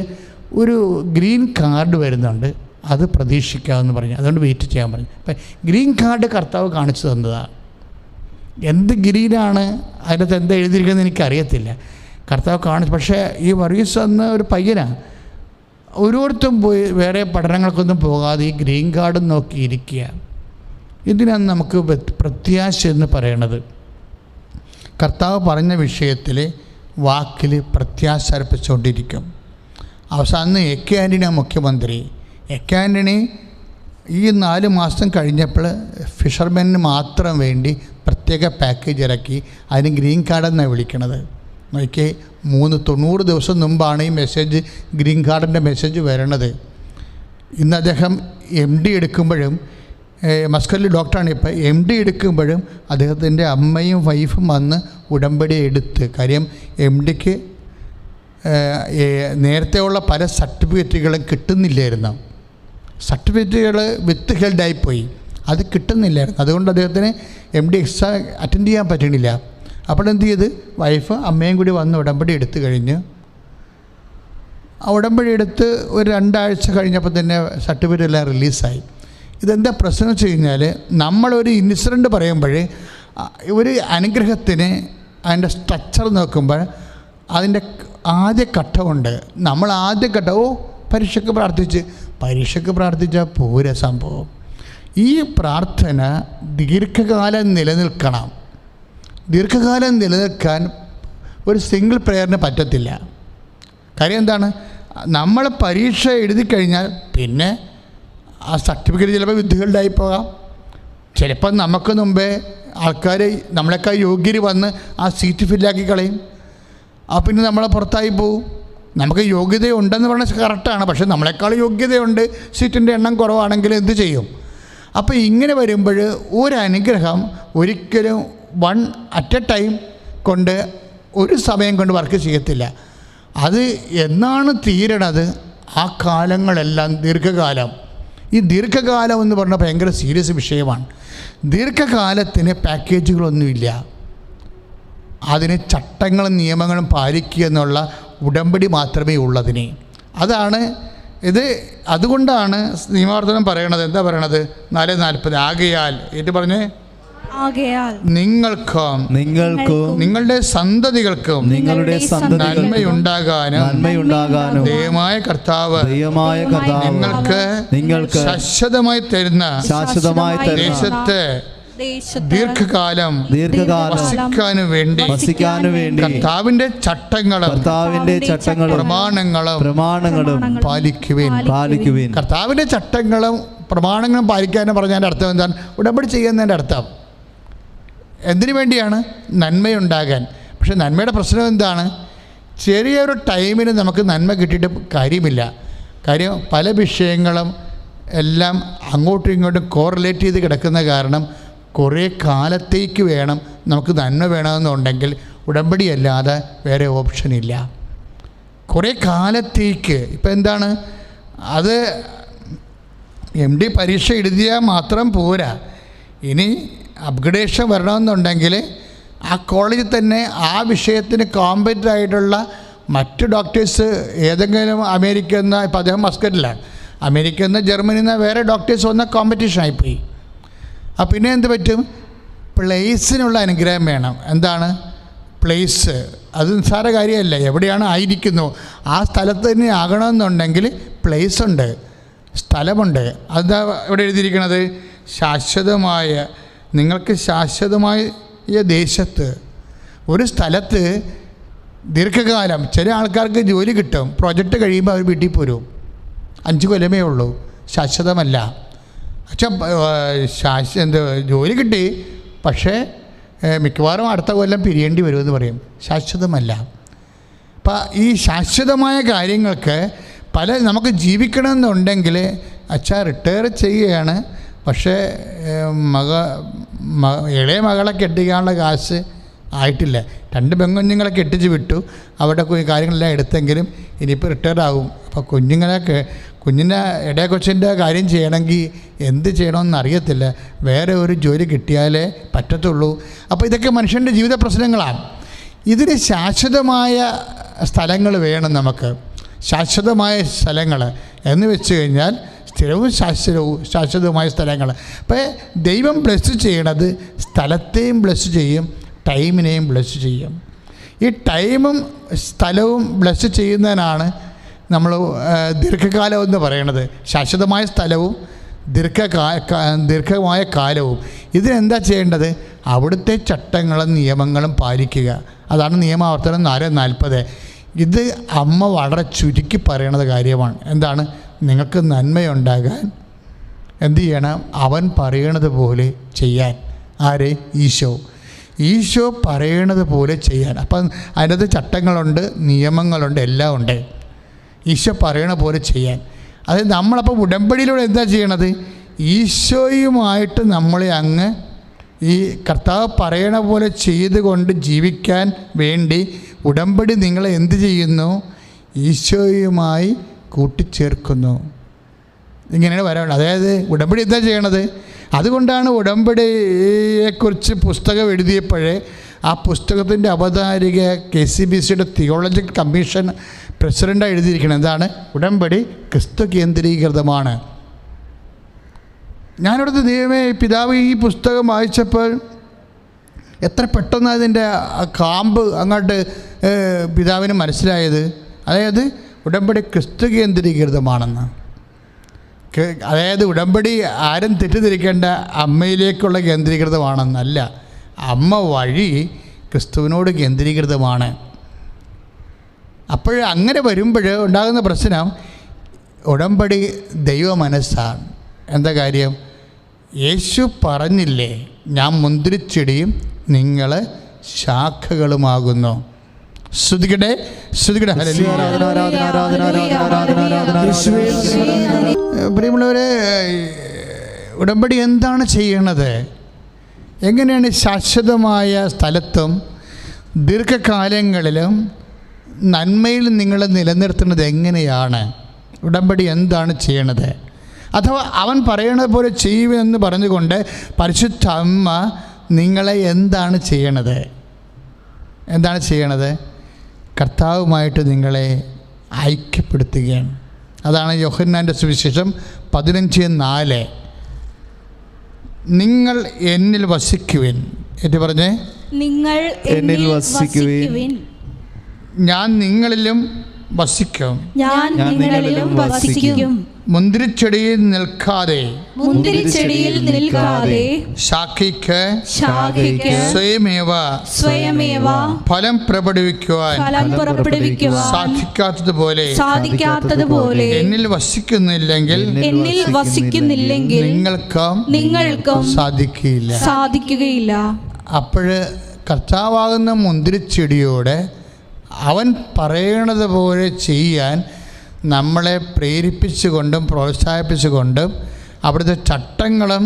ഒരു ഗ്രീൻ കാർഡ് വരുന്നുണ്ട്, അത് പ്രതീക്ഷിക്കാമെന്ന് പറഞ്ഞു. അതുകൊണ്ട് വെയിറ്റ് ചെയ്യാൻ പറഞ്ഞു. അപ്പം ഗ്രീൻ കാർഡ് കർത്താവ് കാണിച്ചു തന്നതാണ്. എന്ത് ഗ്രീനാണ് അതിനകത്ത് എന്താ എഴുതിയിരിക്കുന്നത് എനിക്കറിയത്തില്ല. കർത്താവ് കാണിച്ചു. പക്ഷേ ഈ വർഗീസ് എന്ന ഒരു പയ്യനാണ് ഓരോരുത്തരും പോയി വേറെ പഠനങ്ങൾക്കൊന്നും പോകാതെ ഈ ഗ്രീൻ കാർഡ് നോക്കിയിരിക്കുക. ഇതിനാണ് നമുക്ക് പ്രത്യാശ എന്ന് പറയണത്. കർത്താവ് പറഞ്ഞ വിഷയത്തിൽ വാക്കിൽ പ്രത്യാശ അർപ്പിച്ചുകൊണ്ടിരിക്കും. അവസാനം എ.കെ. ആൻ്റണി മുഖ്യമന്ത്രി. എ.കെ. ആൻ്റണി ഈ 4 മാസം കഴിഞ്ഞപ്പോൾ ഫിഷർമെന് മാത്രം വേണ്ടി പ്രത്യേക പാക്കേജ് ഇറക്കി. അതിന് ഗ്രീൻ കാർഡെന്നാണ് വിളിക്കണത്. നോക്കി 90 ദിവസം മുമ്പാണ് ഈ മെസ്സേജ്, ഗ്രീൻ കാർഡിൻ്റെ മെസ്സേജ് വരണത്. ഇന്ന് അദ്ദേഹം MD എടുക്കുമ്പോഴും, മസ്കലിൽ ഡോക്ടറാണ് ഇപ്പോൾ, MD എടുക്കുമ്പോഴും അദ്ദേഹത്തിൻ്റെ അമ്മയും വൈഫും വന്ന് ഉടമ്പടി എടുത്ത്. കാര്യം MDക്ക് നേരത്തെയുള്ള പല സർട്ടിഫിക്കറ്റുകളും കിട്ടുന്നില്ലായിരുന്നു. സർട്ടിഫിക്കറ്റുകൾ വിത്ത് ഹെൽഡായിപ്പോയി, അത് കിട്ടുന്നില്ലായിരുന്നു. അതുകൊണ്ട് അദ്ദേഹത്തിന് MD എക്സാം അറ്റൻഡ് ചെയ്യാൻ പറ്റണില്ല. അപ്പോൾ എന്ത് ചെയ്ത് വൈഫ് അമ്മയും കൂടി വന്ന് ഉടമ്പടി എടുത്തു കഴിഞ്ഞ്, ആ ഉടമ്പടി എടുത്ത് ഒരു 2 ആഴ്ച കഴിഞ്ഞപ്പോൾ തന്നെ സർട്ടിഫിക്കറ്റ് എല്ലാം റിലീസായി. ഇതെന്താ പ്രശ്നം വെച്ച് കഴിഞ്ഞാൽ, നമ്മളൊരു ഇൻസിഡൻറ്റ് പറയുമ്പോൾ ഒരു അനുഗ്രഹത്തിന് അതിൻ്റെ സ്ട്രക്ചർ നോക്കുമ്പോൾ അതിൻ്റെ ആദ്യ ഘട്ടമുണ്ട്. നമ്മൾ ആദ്യ ഘട്ടം പരീക്ഷയ്ക്ക് പ്രാർത്ഥിച്ചാൽ പോരാ സംഭവം. ഈ പ്രാർത്ഥന ദീർഘകാലം നിലനിൽക്കണം. ദീർഘകാലം നിലനിൽക്കാൻ ഒരു സിംഗിൾ പ്രെയറിന് പറ്റത്തില്ല. കാര്യം എന്താണ്, നമ്മൾ പരീക്ഷ എഴുതി കഴിഞ്ഞാൽ പിന്നെ ആ സർട്ടിഫിക്കറ്റ് ചിലപ്പോൾ വിദ്യകളുണ്ടായി പോകാം. ചിലപ്പോൾ നമുക്ക് മുമ്പേ ആൾക്കാർ നമ്മളെക്കാൾ യോഗ്യർ വന്ന് ആ സീറ്റ് ഫില്ലാക്കി കളയും. പിന്നെ നമ്മളെ പുറത്തായി പോവും. നമുക്ക് യോഗ്യതയുണ്ടെന്ന് പറഞ്ഞാൽ കറക്റ്റാണ്, പക്ഷേ നമ്മളെക്കാൾ യോഗ്യതയുണ്ട്, സീറ്റിൻ്റെ എണ്ണം കുറവാണെങ്കിൽ എന്ത് ചെയ്യും? അപ്പോൾ ഇങ്ങനെ വരുമ്പോൾ ഒരു അനുഗ്രഹം ഒരിക്കലും അറ്റ് എ ടൈം കൊണ്ട് ഒരു സമയം കൊണ്ട് വർക്ക് ചെയ്യത്തില്ല. അത് എന്നാണ് തീരണത് ആ കാലങ്ങളെല്ലാം ദീർഘകാലം. ഈ ദീർഘകാലം എന്ന് പറഞ്ഞാൽ ഭയങ്കര സീരിയസ് വിഷയമാണ്. ദീർഘകാലത്തിന് പാക്കേജുകളൊന്നുമില്ല. അതിന് ചട്ടങ്ങളും നിയമങ്ങളും പാലിക്കുക എന്നുള്ള ഉടമ്പടി മാത്രമേ ഉള്ളതിന്. അതാണ് ഇത് അതുകൊണ്ടാണ് നിയമാവർത്തനം പറയണത്. എന്താ പറയണത്? 4:40 ആകയാൽ ഏറ്റു പറഞ്ഞേ, നിങ്ങൾക്കും നിങ്ങളുടെ സന്തതികൾക്കും നന്മയുണ്ടാകാനും ദൈവമായ കർത്താവ് നിങ്ങൾക്ക് ശാശ്വതമായി തരുന്ന ദേശത്തെ ദീർഘകാലം വസിക്കാനു വേണ്ടി കർത്താവിന്റെ ചട്ടങ്ങളും പ്രമാണങ്ങളും പാലിക്കുവേൻ. കർത്താവിന്റെ ചട്ടങ്ങളും പ്രമാണങ്ങളും പാലിക്കാനും പറഞ്ഞതിൻ്റെ അർത്ഥം എന്താണ്? ഉടമ്പടി ചെയ്യുന്നതിൻ്റെ അർത്ഥം എന്തിനു വേണ്ടിയാണ്? നന്മയുണ്ടാകാൻ. പക്ഷെ നന്മയുടെ പ്രശ്നം എന്താണ്? ചെറിയൊരു ടൈമിന് നമുക്ക് നന്മ കിട്ടിയിട്ട് കാര്യമില്ല. കാര്യം പല വിഷയങ്ങളും എല്ലാം അങ്ങോട്ടും ഇങ്ങോട്ടും കോറിലേറ്റ് ചെയ്ത് കിടക്കുന്ന കാരണം കുറേ കാലത്തേക്ക് വേണം നമുക്ക് നന്മ വേണമെന്നുണ്ടെങ്കിൽ ഉടമ്പടി അല്ലാതെ വേറെ ഓപ്ഷനില്ല. കുറേ കാലത്തേക്ക്. ഇപ്പം എന്താണ് അത്? MD പരീക്ഷ എഴുതിയാൽ മാത്രം പോരാ. ഇനി അപ്ഗ്രഡേഷൻ വരണമെന്നുണ്ടെങ്കിൽ ആ കോളേജിൽ തന്നെ ആ വിഷയത്തിന് കോമ്പറ്റൻ്റ് ആയിട്ടുള്ള മറ്റ് ഡോക്ടേഴ്സ് ഏതെങ്കിലും അമേരിക്കയിൽ നിന്ന്, ഇപ്പം അദ്ദേഹം മസ്കറ്റിലാണ്, അമേരിക്കയിൽ നിന്ന് ജർമ്മനിയിൽ നിന്ന് വേറെ ഡോക്ടേഴ്സ് വന്ന കോമ്പറ്റീഷനായിപ്പോയി. പിന്നെ എന്ത് പറ്റും? പ്ലേസിനുള്ള അനുഗ്രഹം വേണം. എന്താണ് പ്ലേസ്? അത് നിസ്സാര കാര്യമല്ല. എവിടെയാണ് ആയിരിക്കുന്നു ആ സ്ഥലത്ത് തന്നെ ആകണമെന്നുണ്ടെങ്കിൽ പ്ലേസ് ഉണ്ട്, സ്ഥലമുണ്ട്. അതാ ഇവിടെ എഴുതിയിരിക്കുന്നത്, ശാശ്വതമായ നിങ്ങൾക്ക് ശാശ്വതമായ ദേശത്ത്, ഒരു സ്ഥലത്ത് ദീർഘകാലം. ചില ആൾക്കാർക്ക് ജോലി കിട്ടും, പ്രോജക്റ്റ് കഴിയുമ്പോൾ അവർ വീട്ടിൽ പോരും. 5 കൊല്ലമേ ഉള്ളൂ, ശാശ്വതമല്ല. ജോലി കിട്ടി, പക്ഷേ മിക്കവാറും അടുത്ത കൊല്ലം പിരിയേണ്ടി വരുമെന്ന് പറയും. ശാശ്വതമല്ല. അപ്പം ഈ ശാശ്വതമായ കാര്യങ്ങൾക്ക് നമുക്ക് ജീവിക്കണമെന്നുണ്ടെങ്കിൽ റിട്ടയർ ചെയ്യുകയാണ്, പക്ഷേ ഇളയ മകളെ കെട്ടിക്കാനുള്ള കാശ് ആയിട്ടില്ല. 2 പെൺകുഞ്ഞുങ്ങളെ കെട്ടിച്ച് വിട്ടു, അവരുടെ കാര്യങ്ങളെല്ലാം എടുത്തെങ്കിലും ഇനിയിപ്പോൾ റിട്ടയർ ആകും. അപ്പോൾ കുഞ്ഞിൻ്റെ ഇടയ കൊച്ചിൻ്റെ കാര്യം ചെയ്യണമെങ്കിൽ എന്ത് ചെയ്യണമെന്ന് അറിയത്തില്ല. വേറെ ഒരു ജോലി കിട്ടിയാലേ പറ്റത്തുള്ളൂ. അപ്പോൾ ഇതൊക്കെ മനുഷ്യൻ്റെ ജീവിത പ്രശ്നങ്ങളാണ്. ഇതിന് ശാശ്വതമായ സ്ഥലങ്ങൾ വേണം നമുക്ക്. ശാശ്വതമായ സ്ഥലങ്ങൾ എന്ന് വെച്ച് കഴിഞ്ഞാൽ സ്ഥിരവും ശാശ്വതവുമായ സ്ഥലങ്ങൾ. അപ്പോൾ ദൈവം ബ്ലെസ് ചെയ്യണത് സ്ഥലത്തെയും ബ്ലെസ് ചെയ്യും, ടൈമിനെയും ബ്ലെസ് ചെയ്യും. ഈ ടൈമും സ്ഥലവും ബ്ലെസ് ചെയ്യുന്നതിനാണ് നമ്മൾ ദീർഘകാലം എന്ന് പറയണത്. ശാശ്വതമായ സ്ഥലവും ദീർഘമായ കാലവും. ഇതിനെന്താ ചെയ്യേണ്ടത്? അവിടുത്തെ ചട്ടങ്ങളും നിയമങ്ങളും പാലിക്കുക. അതാണ് നിയമാവർത്തനം 4:40. ഇത് അമ്മ വളരെ ചുരുക്കി പറയണത് കാര്യമാണ്. എന്താണ്? നിങ്ങൾക്ക് നന്മയുണ്ടാകാൻ എന്ത് ചെയ്യണം? അവൻ പറയണത് പോലെ ചെയ്യാൻ. ആര്? ഈശോ പറയണത് പോലെ ചെയ്യാൻ. അപ്പം അതിനകത്ത് ചട്ടങ്ങളുണ്ട്, നിയമങ്ങളുണ്ട്, എല്ലാം ഉണ്ട്. ഈശോ പറയണ പോലെ ചെയ്യാൻ. അതായത് നമ്മളപ്പോൾ ഉടമ്പടിയിലൂടെ എന്താ ചെയ്യണത്? ഈശോയുമായിട്ട് നമ്മളെ അങ്ങ് ഈ കർത്താവ് പറയണ പോലെ ചെയ്തുകൊണ്ട് ജീവിക്കാൻ വേണ്ടി ഉടമ്പടി നിങ്ങളെ എന്ത് ചെയ്യുന്നു? ഈശോയുമായി കൂട്ടിച്ചേർക്കുന്നു. ഇങ്ങനെയാണ് വരാനുള്ളത്. അതായത് ഉടമ്പടി എന്താ ചെയ്യണത്? അതുകൊണ്ടാണ് ഉടമ്പടിയെക്കുറിച്ച് പുസ്തകം എഴുതിയപ്പോഴേ ആ പുസ്തകത്തിൻ്റെ അവതാരിക KCBCയുടെ തിയോളജിക്കൽ കമ്മീഷൻ പ്രസിഡൻ്റാണ് എഴുതിയിരിക്കുന്നത്. എന്താണ്? ഉടമ്പടി ക്രിസ്തു കേന്ദ്രീകൃതമാണ്. ഞാനിവിടുത്തെ ദൈവമേ, പിതാവ് ഈ പുസ്തകം വായിച്ചപ്പോൾ എത്ര പെട്ടെന്ന് അതിൻ്റെ കാമ്പ് അങ്ങോട്ട് പിതാവിന് മനസ്സിലായത്. അതായത് ഉടമ്പടി ക്രിസ്തു കേന്ദ്രീകൃതമാണെന്ന്. അതായത് ഉടമ്പടി ആരും തെറ്റിദ്ധരിക്കേണ്ട അമ്മയിലേക്കുള്ള കേന്ദ്രീകൃതമാണെന്നല്ല. അമ്മ വഴി ക്രിസ്തുവിനോട് കേന്ദ്രീകൃതമാണ്. അപ്പോൾ അങ്ങനെ വരുമ്പോൾ ഉണ്ടാകുന്ന പ്രശ്നം ഉടമ്പടി ദൈവ മനസ്സാണ്. എന്താ കാര്യം? യേശു പറഞ്ഞില്ലേ, ഞാൻ മുന്തിരിച്ചെടിയും നിങ്ങൾ ശാഖകളുമാകുന്നു. ശ്രുതികടെ പ്രിയമുള്ളവരെ, ഉടമ്പടി എന്താണ് ചെയ്യണത്? എങ്ങനെയാണ് ശാശ്വതമായ സ്ഥലത്തും ദീർഘകാലങ്ങളിലും നന്മയിൽ നിങ്ങൾ നിലനിർത്തുന്നത്? എങ്ങനെയാണ്? ഉടമ്പടി എന്താണ് ചെയ്യണത്? അഥവാ അവൻ പറയണത് പോലെ ചെയ്യുമെന്ന് പറഞ്ഞുകൊണ്ട് പരിശുദ്ധ അമ്മ നിങ്ങളെ എന്താണ് ചെയ്യണത്? കർത്താവുമായിട്ട് നിങ്ങളെ ഐക്യപ്പെടുത്തുകയാണ്. അതാണ് യോഹന്നാൻ്റെ സുവിശേഷം 15:4. നിങ്ങൾ എന്നിൽ വസിക്കുവിൻ. ഏറ്റു പറഞ്ഞേ, നിങ്ങൾ എന്നിൽ വസിക്കുവിൻ. ഞാൻ നിങ്ങളിലും വസിക്കും. ഞാൻ നിങ്ങളിലും വസിക്കും. മുന്തിരിച്ചെടിയിൽ നിൽക്കാതെ ശാഖയ്ക്ക് സ്വയമേവ ഫലം പുറപ്പെടുവിക്കുവാൻ സാധിക്കാത്തതുപോലെ എന്നിൽ വസിക്കുന്നില്ലെങ്കിൽ നിങ്ങൾക്കും സാധിക്കുകയില്ല. അപ്പോഴ് കർത്താവാകുന്ന മുന്തിരിച്ചെടിയോട് അവൻ പറയണത് പോലെ ചെയ്യാൻ നമ്മളെ പ്രേരിപ്പിച്ചുകൊണ്ടും പ്രോത്സാഹിപ്പിച്ചുകൊണ്ടും അവിടുത്തെ ചട്ടങ്ങളും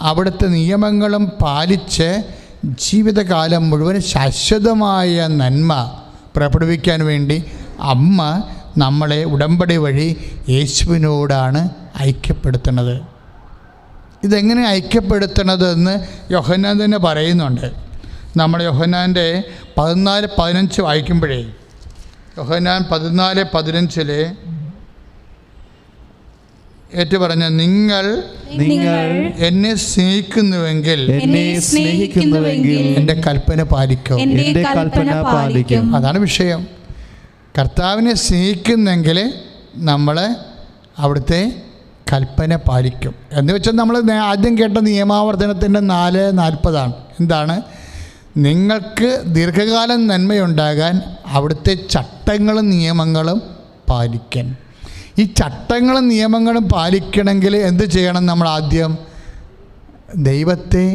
അവിടുത്തെ നിയമങ്ങളും പാലിച്ച് ജീവിതകാലം മുഴുവൻ ശാശ്വതമായ നന്മ പുറപ്പെടുവിക്കാൻ വേണ്ടി അമ്മ നമ്മളെ ഉടമ്പടി വഴി യേശുവിനോടാണ് ഐക്യപ്പെടുത്തുന്നത്. ഇതെങ്ങനെ ഐക്യപ്പെടുത്തണതെന്ന് യോഹന്നാൻ തന്നെ പറയുന്നുണ്ട്. നമ്മൾ യോഹന്നാൻ്റെ 14:15 വായിക്കുമ്പോഴേ, യോഹന്നാൻ 14:15 ഏറ്റു പറഞ്ഞ, നിങ്ങൾ എന്നെ സ്നേഹിക്കുന്നുവെങ്കിൽ എൻ്റെ കൽപ്പന പാലിക്കും. അതാണ് വിഷയം. കർത്താവിനെ സ്നേഹിക്കുന്നെങ്കിൽ നമ്മൾ അവിടുത്തെ കൽപ്പന പാലിക്കും. എന്ന് വെച്ചാൽ നമ്മൾ ആദ്യം കേട്ട നിയമാവർത്തനത്തിൻ്റെ 4:40 എന്താണ്? നിങ്ങൾക്ക് ദീർഘകാലം നന്മയുണ്ടാകാൻ അവിടുത്തെ ചട്ടങ്ങളും നിയമങ്ങളും പാലിക്കാൻ. ഈ ചട്ടങ്ങളും നിയമങ്ങളും പാലിക്കണമെങ്കിൽ എന്ത് ചെയ്യണം? നമ്മൾ ആദ്യം ദൈവത്തെ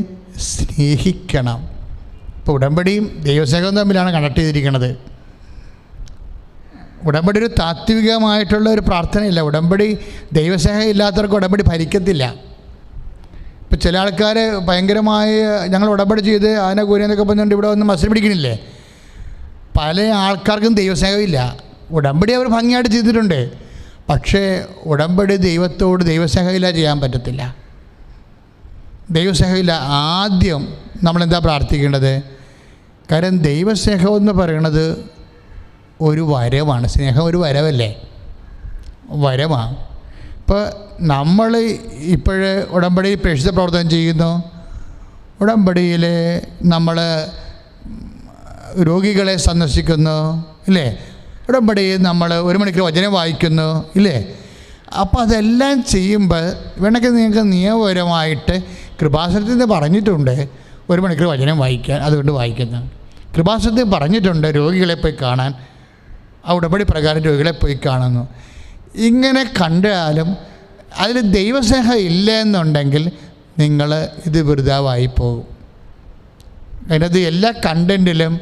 സ്നേഹിക്കണം. ഇപ്പോൾ ഉടമ്പടിയും ദൈവസ്നേഹവും തമ്മിലാണ് കണക്ട് ചെയ്തിരിക്കുന്നത്. ഉടമ്പടി ഒരു താത്വികമായിട്ടുള്ള ഒരു പ്രാർത്ഥനയില്ല. ഉടമ്പടി ദൈവസ്നേഹം ഇല്ലാത്തവർക്ക് ഉടമ്പടി ഭരിക്കത്തില്ല. ഇപ്പം ചില ആൾക്കാർ ഭയങ്കരമായ ഞങ്ങൾ ഉടമ്പടി ചെയ്ത് ആന കൂരിയെന്നൊക്കെ പറഞ്ഞുകൊണ്ട് ഇവിടെ വന്ന് മത്സരം പിടിക്കണില്ലേ. പല ആൾക്കാർക്കും ദൈവസ്നേഹമില്ല. ഉടമ്പടി അവർ ഭംഗിയായിട്ട് ചെയ്തിട്ടുണ്ട്, പക്ഷേ ഉടമ്പടി ദൈവത്തോട് ദൈവസ്നേഹമില്ല ചെയ്യാൻ പറ്റത്തില്ല. ദൈവസ്നേഹമില്ല. ആദ്യം നമ്മളെന്താ പ്രാർത്ഥിക്കേണ്ടത്? കാരണം ദൈവസ്നേഹം എന്ന് പറയുന്നത് ഒരു വരവാണ്. സ്നേഹം ഒരു വരവല്ലേ? വരമാണ്. ഇപ്പോൾ നമ്മൾ ഇപ്പോഴ് ഉടമ്പടിയിൽ പ്രേക്ഷിത പ്രവർത്തനം ചെയ്യുന്നു. ഉടമ്പടിയിൽ നമ്മൾ രോഗികളെ സന്ദർശിക്കുന്നു, ഇല്ലേ? ഉടമ്പടിയിൽ നമ്മൾ 1 മണിക്കൂർ വചനം വായിക്കുന്നു, ഇല്ലേ? അപ്പോൾ അതെല്ലാം ചെയ്യുമ്പോൾ വേണമെങ്കിൽ നിങ്ങൾക്ക് നിയമപരമായിട്ട് കൃപാസനത്തിൽ നിന്ന് പറഞ്ഞിട്ടുണ്ട് 1 മണിക്കൂർ വചനം വായിക്കാൻ, അതുകൊണ്ട് വായിക്കുന്നു. കൃപാസനത്തിൽ പറഞ്ഞിട്ടുണ്ട് രോഗികളെ പോയി കാണാൻ, ആ ഉടമ്പടി പ്രകാരം രോഗികളെ പോയി കാണുന്നു. ഇങ്ങനെ കണ്ടാലും അതിൽ ദൈവസ്നേഹം ഇല്ല എന്നുണ്ടെങ്കിൽ നിങ്ങൾ ഇത് വൃഥാവായി പോകും. അതിനകത്ത് എല്ലാ കണ്ടൻറ്റിലും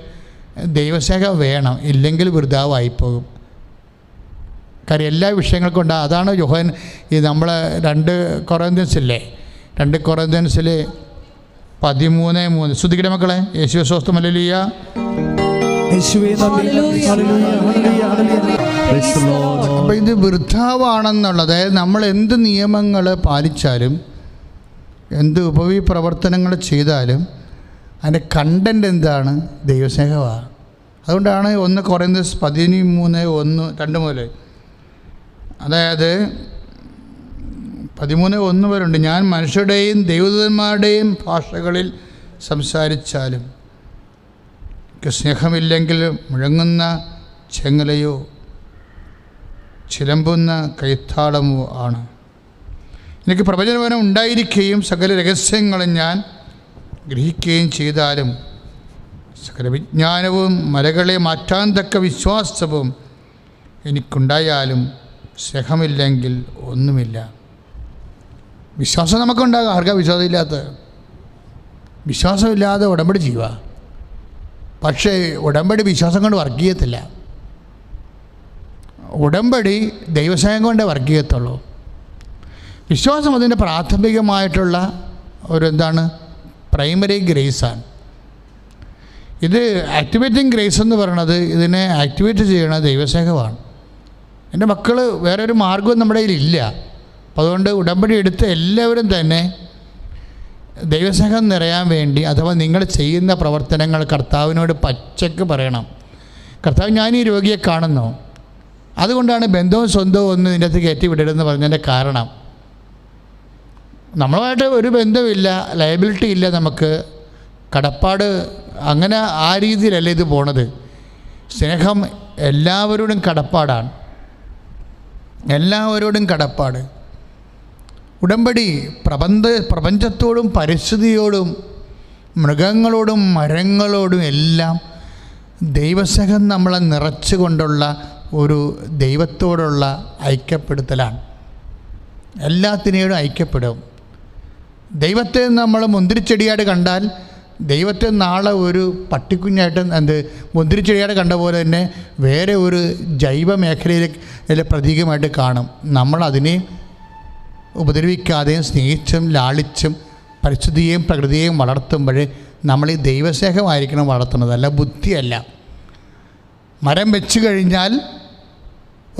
ദൈവസ്നേഹം വേണം, ഇല്ലെങ്കിൽ വൃഥാവായി പോകും. കാര്യം എല്ലാ വിഷയങ്ങൾക്കും അതാണ് യോഹൻ ഈ നമ്മൾ 2 കൊറിന്ത്യൻസില്ലേ, 2 കൊറിന്ത്യൻസിൽ 13:3 ശ്രദ്ധിക്കട്ടെ മക്കളെ. യേശുവേ സ്തോത്രം, ഹല്ലേലൂയ. അപ്പോൾ ഇത് വൃഥാവാണെന്നുള്ളത്, നമ്മൾ എന്ത് നിയമങ്ങൾ പാലിച്ചാലും എന്ത് ഉപവിപ്രവർത്തനങ്ങൾ ചെയ്താലും അതിൻ്റെ കണ്ടൻറ് എന്താണ്? ദൈവസ്നേഹമാണ്. അതുകൊണ്ടാണ് 1 കൊറിന്ത്യൻസ് 13:1-2 മുതൽ, അതായത് 13:1 വരെയുണ്ട്. ഞാൻ മനുഷ്യരുടെയും ദൈവദൂതന്മാരുടെയും ഭാഷകളിൽ സംസാരിച്ചാലും സ്നേഹമില്ലെങ്കിൽ മുഴങ്ങുന്ന ചെങ്ങലയോ ചിലമ്പുന്ന കൈത്താളമോ ആണ്. എനിക്ക് പ്രവചനവനം ഉണ്ടായിരിക്കുകയും സകല രഹസ്യങ്ങളും ഞാൻ ഗ്രഹിക്കുകയും ചെയ്താലും സകല വിജ്ഞാനവും മലകളെ മാറ്റാൻ തക്ക വിശ്വാസവും എനിക്കുണ്ടായാലും സ്നേഹമില്ലെങ്കിൽ ഒന്നുമില്ല. വിശ്വാസം നമുക്കുണ്ടാകും. ആർക്കാ വിശ്വാസമില്ലാത്ത? വിശ്വാസമില്ലാതെ ഉടമ്പടി ചെയ്യുക. പക്ഷേ ഉടമ്പടി വിശ്വാസം കൊണ്ട് വർക്ക് ചെയ്യത്തില്ല. ഉടമ്പടി ദൈവസ്നേഹം കൊണ്ടേ വർക്ക് ചെയ്യത്തുള്ളൂ. വിശ്വാസം അതിൻ്റെ പ്രാഥമികമായിട്ടുള്ള എന്താണ്? പ്രൈമറി ഗ്രേസാണ്. ഇത് ആക്ടിവേറ്റിംഗ് ഗ്രേസ് എന്ന് പറയണത്, ഇതിനെ ആക്ടിവേറ്റ് ചെയ്യണ ദൈവസ്നേഹമാണ്. എൻ്റെ മക്കൾ വേറെ ഒരു മാർഗവും നമ്മുടെ കയ്യിലില്ല. അപ്പോൾ അതുകൊണ്ട് ഉടമ്പടി എടുത്ത് എല്ലാവരും തന്നെ ദൈവസ്നേഹം നിറയാൻ വേണ്ടി, അഥവാ നിങ്ങൾ ചെയ്യുന്ന പ്രവർത്തനങ്ങൾ കർത്താവിനോട് പച്ചക്ക് പറയണം. കർത്താവ്, ഞാൻ ഈ രോഗിയെ കാണുന്നു, അതുകൊണ്ടാണ് ബന്ധവും സ്വന്തവും ഒന്നും ഇതിൻ്റെ അകത്ത് കയറ്റി വിടരുതെന്ന് പറഞ്ഞതിൻ്റെ കാരണം. നമ്മളുമായിട്ട് ഒരു ബന്ധമില്ല, ലയബിലിറ്റി ഇല്ല, നമുക്ക് കടപ്പാട്, അങ്ങനെ ആ രീതിയിലല്ല ഇത് പോണത്. സ്നേഹം എല്ലാവരോടും കടപ്പാടാണ്, എല്ലാവരോടും കടപ്പാട്. ഉടമ്പടി പ്രപഞ്ചത്തോടും പരിസ്ഥിതിയോടും മൃഗങ്ങളോടും മരങ്ങളോടും എല്ലാം ദൈവസ്നേഹം നമ്മളെ നിറച്ചുകൊണ്ടുള്ള ഒരു ദൈവത്തോടുള്ള ഐക്യപ്പെടുത്തലാണ്. എല്ലാത്തിനോടും ഐക്യപ്പെടും. ദൈവത്തെ നമ്മൾ മുന്തിരിച്ചെടിയായിട്ട് കണ്ടാൽ ദൈവത്തെ നാളെ ഒരു പട്ടിക്കുഞ്ഞായിട്ട് മുന്തിരിച്ചെടിയായിട്ട് കണ്ട പോലെ തന്നെ വേറെ ഒരു ജൈവ മേഖലയിലെ പ്രതീകമായിട്ട് കാണും. നമ്മളതിനെ ഉപദ്രവിക്കാതെയും സ്നേഹിച്ചും ലാളിച്ചും പരിസ്ഥിതിയെയും പ്രകൃതിയെയും വളർത്തുമ്പോൾ നമ്മൾ ഈ ദൈവസ്നേഹമായിരിക്കണം വളർത്തുന്നത്, അല്ല ബുദ്ധിയല്ല. മരം വെച്ച് കഴിഞ്ഞാൽ,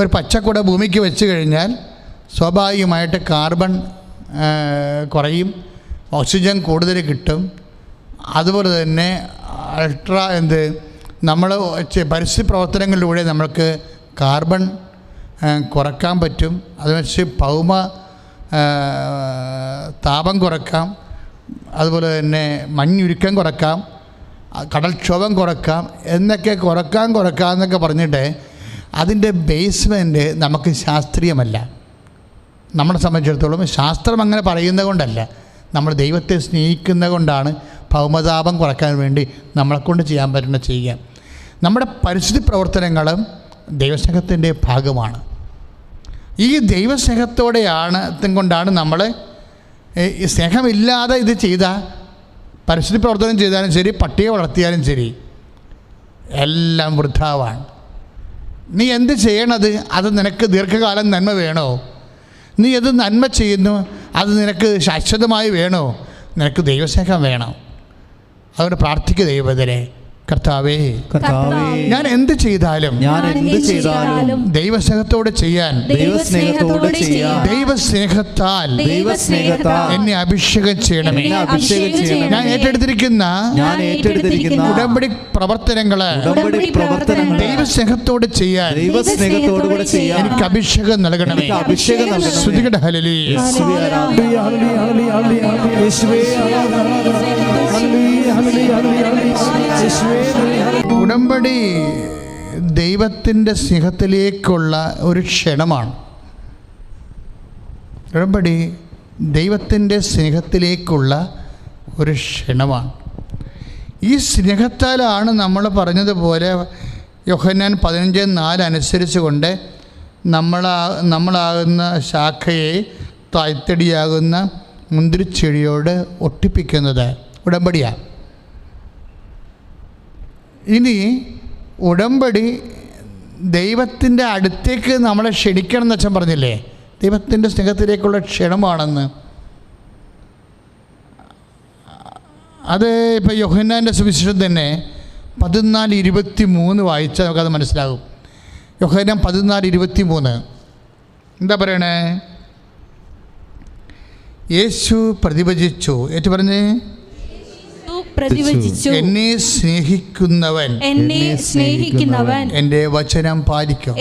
ഒരു പച്ചക്കുട ഭൂമിക്ക് വെച്ച് കഴിഞ്ഞാൽ സ്വാഭാവികമായിട്ട് കാർബൺ കുറയും, ഓക്സിജൻ കൂടുതൽ കിട്ടും. അതുപോലെ തന്നെ നമ്മൾ പരിസ്ഥിതി പ്രവർത്തനങ്ങളിലൂടെ നമ്മൾക്ക് കാർബൺ കുറക്കാൻ പറ്റും. അത് വെച്ച് ഭൗമ താപം കുറക്കാം, അതുപോലെ തന്നെ മഞ്ഞുരുക്കം കുറക്കാം, കടൽക്ഷോഭം കുറക്കാം എന്നൊക്കെ കുറക്കാമെന്നൊക്കെ പറഞ്ഞിട്ട് അതിൻ്റെ ബേസ്മെൻറ്റ് നമുക്ക് ശാസ്ത്രീയമല്ല. നമ്മളെ സംബന്ധിച്ചിടത്തോളം ശാസ്ത്രം അങ്ങനെ പറയുന്നത് കൊണ്ടല്ല, നമ്മൾ ദൈവത്തെ സ്നേഹിക്കുന്നത് കൊണ്ടാണ് ഭൗമതാപം കുറയ്ക്കാൻ വേണ്ടി നമ്മളെക്കൊണ്ട് ചെയ്യാൻ പറ്റുന്ന ചെയ്യുക. നമ്മുടെ പരിസ്ഥിതി പ്രവർത്തനങ്ങളും ദൈവസ്നേഹത്തിൻ്റെ ഭാഗമാണ്. ഈ ദൈവസ്നേഹത്തോടെയാണ് കൊണ്ടാണ് നമ്മൾ ഈ സ്നേഹമില്ലാതെ ഇത് ചെയ്താൽ, പരിസ്ഥിതി പ്രവർത്തനം ചെയ്താലും ശരി, പട്ടിയെ വളർത്തിയാലും ശരി, എല്ലാം വൃഥാവാണ്. നീ എന്ത് ചെയ്യണത് അത് നിനക്ക് ദീർഘകാലം നന്മ വേണോ? നീ ഏത് നന്മ ചെയ്യുന്നു അത് നിനക്ക് ശാശ്വതമായി വേണോ? നിനക്ക് ദൈവസ്നേഹം വേണം. അതുകൊണ്ട് പ്രാർത്ഥിക്കുക ദൈവത്തിനെ, കർത്താവേ, ഞാൻ എന്ത് ചെയ്താലും ദൈവസ്നേഹത്തോടെ ചെയ്യാൻ, ദൈവസ്നേഹത്താൽ എന്നെ അഭിഷേകം ചെയ്യണമേ. ഞാൻ ഏറ്റെടുത്തിരിക്കുന്ന ഉടമ്പടി പ്രവർത്തനങ്ങള് ദൈവസ്നേഹത്തോടെ ചെയ്യാൻ എനിക്ക് അഭിഷേകം നൽകണമേ. ശ്രുതികട ഹല്ലേലൂയ. ഉടമ്പടി ദൈവത്തിൻ്റെ സ്നേഹത്തിലേക്കുള്ള ഒരു ക്ഷണമാണ്. ഉടമ്പടി ദൈവത്തിൻ്റെ സ്നേഹത്തിലേക്കുള്ള ഒരു ക്ഷണമാണ്. ഈ സ്നേഹത്താലാണ് നമ്മൾ പറഞ്ഞതുപോലെ യോഹന്നാൻ 15:4 അനുസരിച്ച് കൊണ്ട് നമ്മളാകുന്ന ശാഖയെ തായ്തടിയാകുന്ന മുന്തിരിച്ചെടിയോട് ഒട്ടിപ്പിക്കുന്നത് ഉടമ്പടിയാണ്. ഇനി ഉടമ്പടി ദൈവത്തിൻ്റെ അടുത്തേക്ക് നമ്മളെ ക്ഷണിക്കണം എന്ന് വെച്ചാൽ പറഞ്ഞില്ലേ, ദൈവത്തിൻ്റെ സ്നേഹത്തിലേക്കുള്ള ക്ഷണമാണെന്ന്. അത് ഇപ്പോൾ യോഹന്നാൻ്റെ സുവിശേഷം തന്നെ 14:23 വായിച്ചാൽ നമുക്കത് മനസ്സിലാകും. യോഹന്നാൻ 14:23 എന്താ പറയണേ? യേശു പ്രതിവചിച്ചു, ഏറ്റു പറഞ്ഞേ, എന്നെ സ്നേഹിക്കുന്നവൻ എൻ്റെ വചനം പാലിക്കും.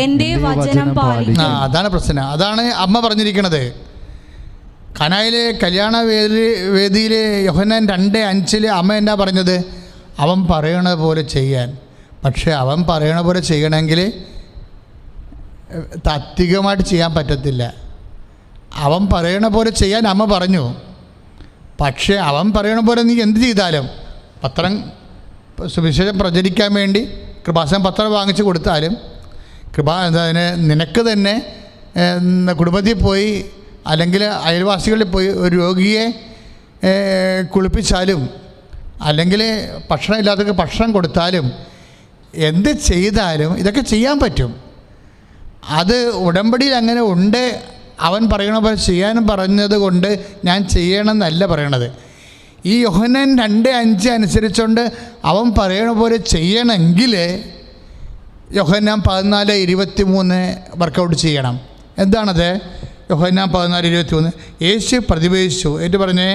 അതാണ് പ്രശ്നം. അതാണ് അമ്മ പറഞ്ഞിരിക്കുന്നത്. കനായിലെ കല്യാണ വേദിയിലെ യോഹന്നാൻ 2:5 അമ്മ എന്നാ പറഞ്ഞത്? അവൻ പറയണ പോലെ ചെയ്യാൻ. പക്ഷെ അവൻ പറയണ പോലെ ചെയ്യണമെങ്കിൽ താത്വികമായിട്ട് ചെയ്യാൻ പറ്റത്തില്ല. അവൻ പറയണ പോലെ ചെയ്യാൻ അമ്മ പറഞ്ഞു. പക്ഷേ അവൻ പറയണ പോലെ നീ എന്ത് ചെയ്താലും, പത്രം സുവിശേഷം പ്രചരിക്കാൻ വേണ്ടി കൃപാസനം പത്രം വാങ്ങിച്ച് കൊടുത്താലും, നിനക്ക് തന്നെ കുടുംബത്തിൽ പോയി അല്ലെങ്കിൽ അയൽവാസികളിൽ പോയി ഒരു രോഗിയെ കുളിപ്പിച്ചാലും, അല്ലെങ്കിൽ ഭക്ഷണം ഇല്ലാത്തവർക്ക് ഭക്ഷണം കൊടുത്താലും, എന്ത് ചെയ്താലും ഇതൊക്കെ ചെയ്യാൻ പറ്റും. അത് ഉടമ്പടിയിൽ അങ്ങനെ ഉണ്ട്. അവൻ പറയണ പോലെ ചെയ്യാനും പറഞ്ഞത് കൊണ്ട് ഞാൻ ചെയ്യണമെന്നല്ല പറയണത്. ഈ യോഹന്നാൻ 2:5 അനുസരിച്ചുകൊണ്ട് അവൻ പറയണ പോലെ ചെയ്യണമെങ്കിൽ യോഹന്നാൻ 14:23 വർക്കൗട്ട് ചെയ്യണം. എന്താണത്? യോഹന്നാൻ 14:21 യേശു പ്രതിവേശിച്ചു ഏറ്റു പറഞ്ഞേ,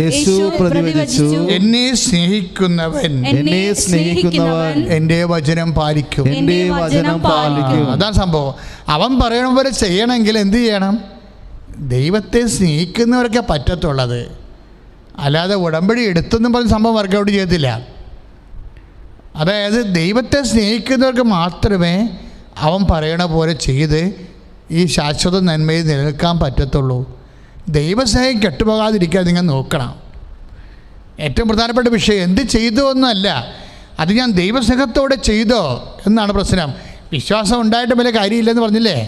യേശു പ്രതിവചിച്ചു, എന്നെ സ്നേഹിക്കുന്നവൻ എൻ്റെ വചനം പാലിക്കും. എൻ്റെ വചനം പാലിക്കും. അതാണ് സംഭവം. അവൻ പറയണ പോലെ ചെയ്യണമെങ്കിൽ എന്ത് ചെയ്യണം? ദൈവത്തെ സ്നേഹിക്കുന്നവർക്കേ പറ്റത്തുള്ളത്. അല്ലാതെ ഉടമ്പടി എടുത്തെന്നും പറഞ്ഞ സംഭവം വർക്കൗട്ട് ചെയ്യത്തില്ല. അതായത് ദൈവത്തെ സ്നേഹിക്കുന്നവർക്ക് മാത്രമേ അവൻ പറയണ പോലെ ചെയ്ത് ഈ ശാശ്വത നന്മയിൽ നിലനിൽക്കാൻ പറ്റത്തുള്ളൂ. ദൈവസ്നേഹം കെട്ടുപോകാതിരിക്കാൻ നിങ്ങൾ നോക്കണം. ഏറ്റവും പ്രധാനപ്പെട്ട വിഷയം എന്ത് ചെയ്തു എന്നല്ല, അത് ഞാൻ ദൈവസ്നേഹത്തോടെ ചെയ്തോ എന്നാണ് പ്രശ്നം. വിശ്വാസം ഉണ്ടായിട്ട് വലിയ കാര്യമില്ലെന്ന് പറഞ്ഞില്ലേ?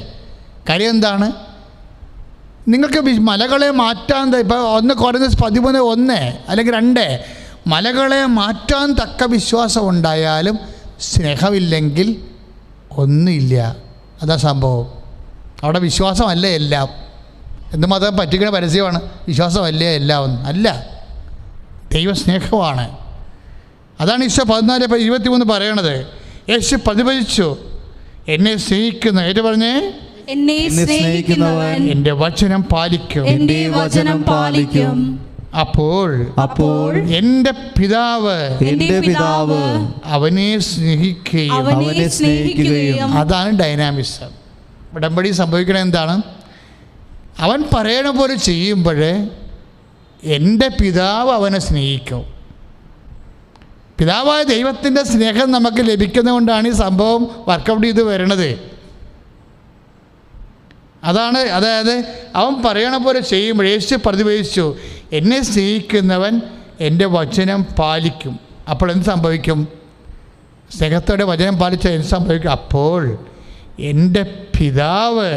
കാര്യം എന്താണ്? നിങ്ങൾക്ക് മലകളെ മാറ്റാൻ ഇപ്പോൾ 1 കൊരിന്ത്യർ 13:1 അല്ലെങ്കിൽ 2 മലകളെ മാറ്റാൻ തക്ക വിശ്വാസം ഉണ്ടായാലും സ്നേഹമില്ലെങ്കിൽ ഒന്നുമില്ല. അതാ സംഭവം. അവിടെ വിശ്വാസമല്ല എല്ലാം. എന്തുമാത്രം പറ്റിക്കുന്ന പരസ്യമാണ്. വിശ്വാസമല്ല എല്ലാം ഒന്നും അല്ല, ദൈവസ്നേഹമാണ്. അതാണ് ഈശോ 14:23 പറയണത്. യേശു പ്രതിഭജിച്ചു, എന്നെ സ്നേഹിക്കുന്ന ഏറ്റു പറഞ്ഞേ, എന്നെ സ്നേഹിക്കുന്നവൻ എൻ്റെ വചനം പാലിക്കും. എൻ്റെ വചനം പാലിക്കും. അപ്പോൾ എൻ്റെ പിതാവ് അവനെ സ്നേഹിക്കുകയും. അതാണ് ഡൈനാമിസം. ഉടമ്പടി സംഭവിക്കണത് എന്താണ്? അവൻ പറയണ പോലെ ചെയ്യുമ്പോൾ എൻ്റെ പിതാവ് അവനെ സ്നേഹിക്കും. പിതാവായ ദൈവത്തിൻ്റെ സ്നേഹം നമുക്ക് ലഭിക്കുന്നതുകൊണ്ടാണ് ഈ സംഭവം വർക്കൗട്ട് ചെയ്ത് വരണത്. അതാണ്, അതായത് അവൻ പറയണ പോലെ ചെയ്യുമ്പോൾ യേശു പ്രതിവേശിച്ചു, എന്നെ സ്നേഹിക്കുന്നവൻ എൻ്റെ വചനം പാലിക്കും. അപ്പോൾ എന്ത് സംഭവിക്കും? സ്നേഹത്തോടെ വചനം പാലിച്ചാൽ എന്ത് സംഭവിക്കും? അപ്പോൾ എൻ്റെ പിതാവ്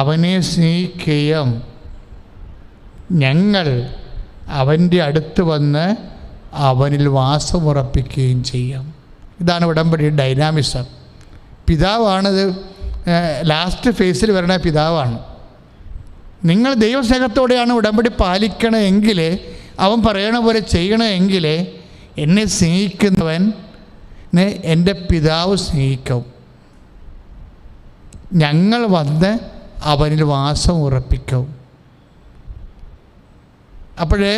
അവനെ സ്നേഹിക്കുകയും ഞങ്ങൾ അവൻ്റെ അടുത്ത് വന്ന് അവനിൽ വാസമുറപ്പിക്കുകയും ചെയ്യും. ഇതാണ് ഉടമ്പടിയുടെ ഡൈനാമിസം. പിതാവാണിത്. ലാസ്റ്റ് ഫേസിൽ വരണ പിതാവാണ്. നിങ്ങൾ ദൈവസ്നേഹത്തോടെയാണ് ഉടമ്പടി പാലിക്കണമെങ്കിൽ, അവൻ പറയണ പോലെ ചെയ്യണമെങ്കിൽ, എന്നെ സ്നേഹിക്കുന്നവനെ എൻ്റെ പിതാവ് സ്നേഹിക്കും. ഞങ്ങൾ വന്ന് അവനിൽ വാസം ഉറപ്പിക്കും. അപ്പോഴേ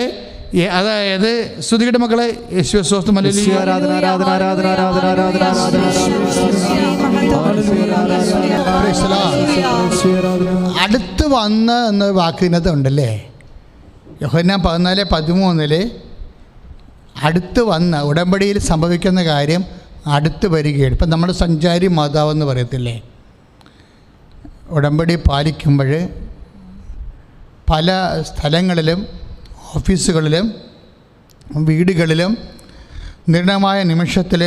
അതായത് സ്തുതിയുടെ മക്കളെ യേശുവേ സ്തോത്രം, ഹല്ലേലൂയ, അടുത്ത് വന്ന് എന്ന വാക്കിനകത്ത് ഉണ്ടല്ലേ? യോഹന്നാൻ 14:13 അടുത്ത് വന്ന് ഉടമ്പടിയിൽ സംഭവിക്കുന്ന കാര്യം അടുത്ത് വരികയാണ്. ഇപ്പം നമ്മൾ സഞ്ചാരി മാതാവെന്ന് പറയത്തില്ലേ? ഉടമ്പടി പാലിക്കുമ്പോൾ പല സ്ഥലങ്ങളിലും ഓഫീസുകളിലും വീടുകളിലും നിർണയമായ നിമിഷത്തിൽ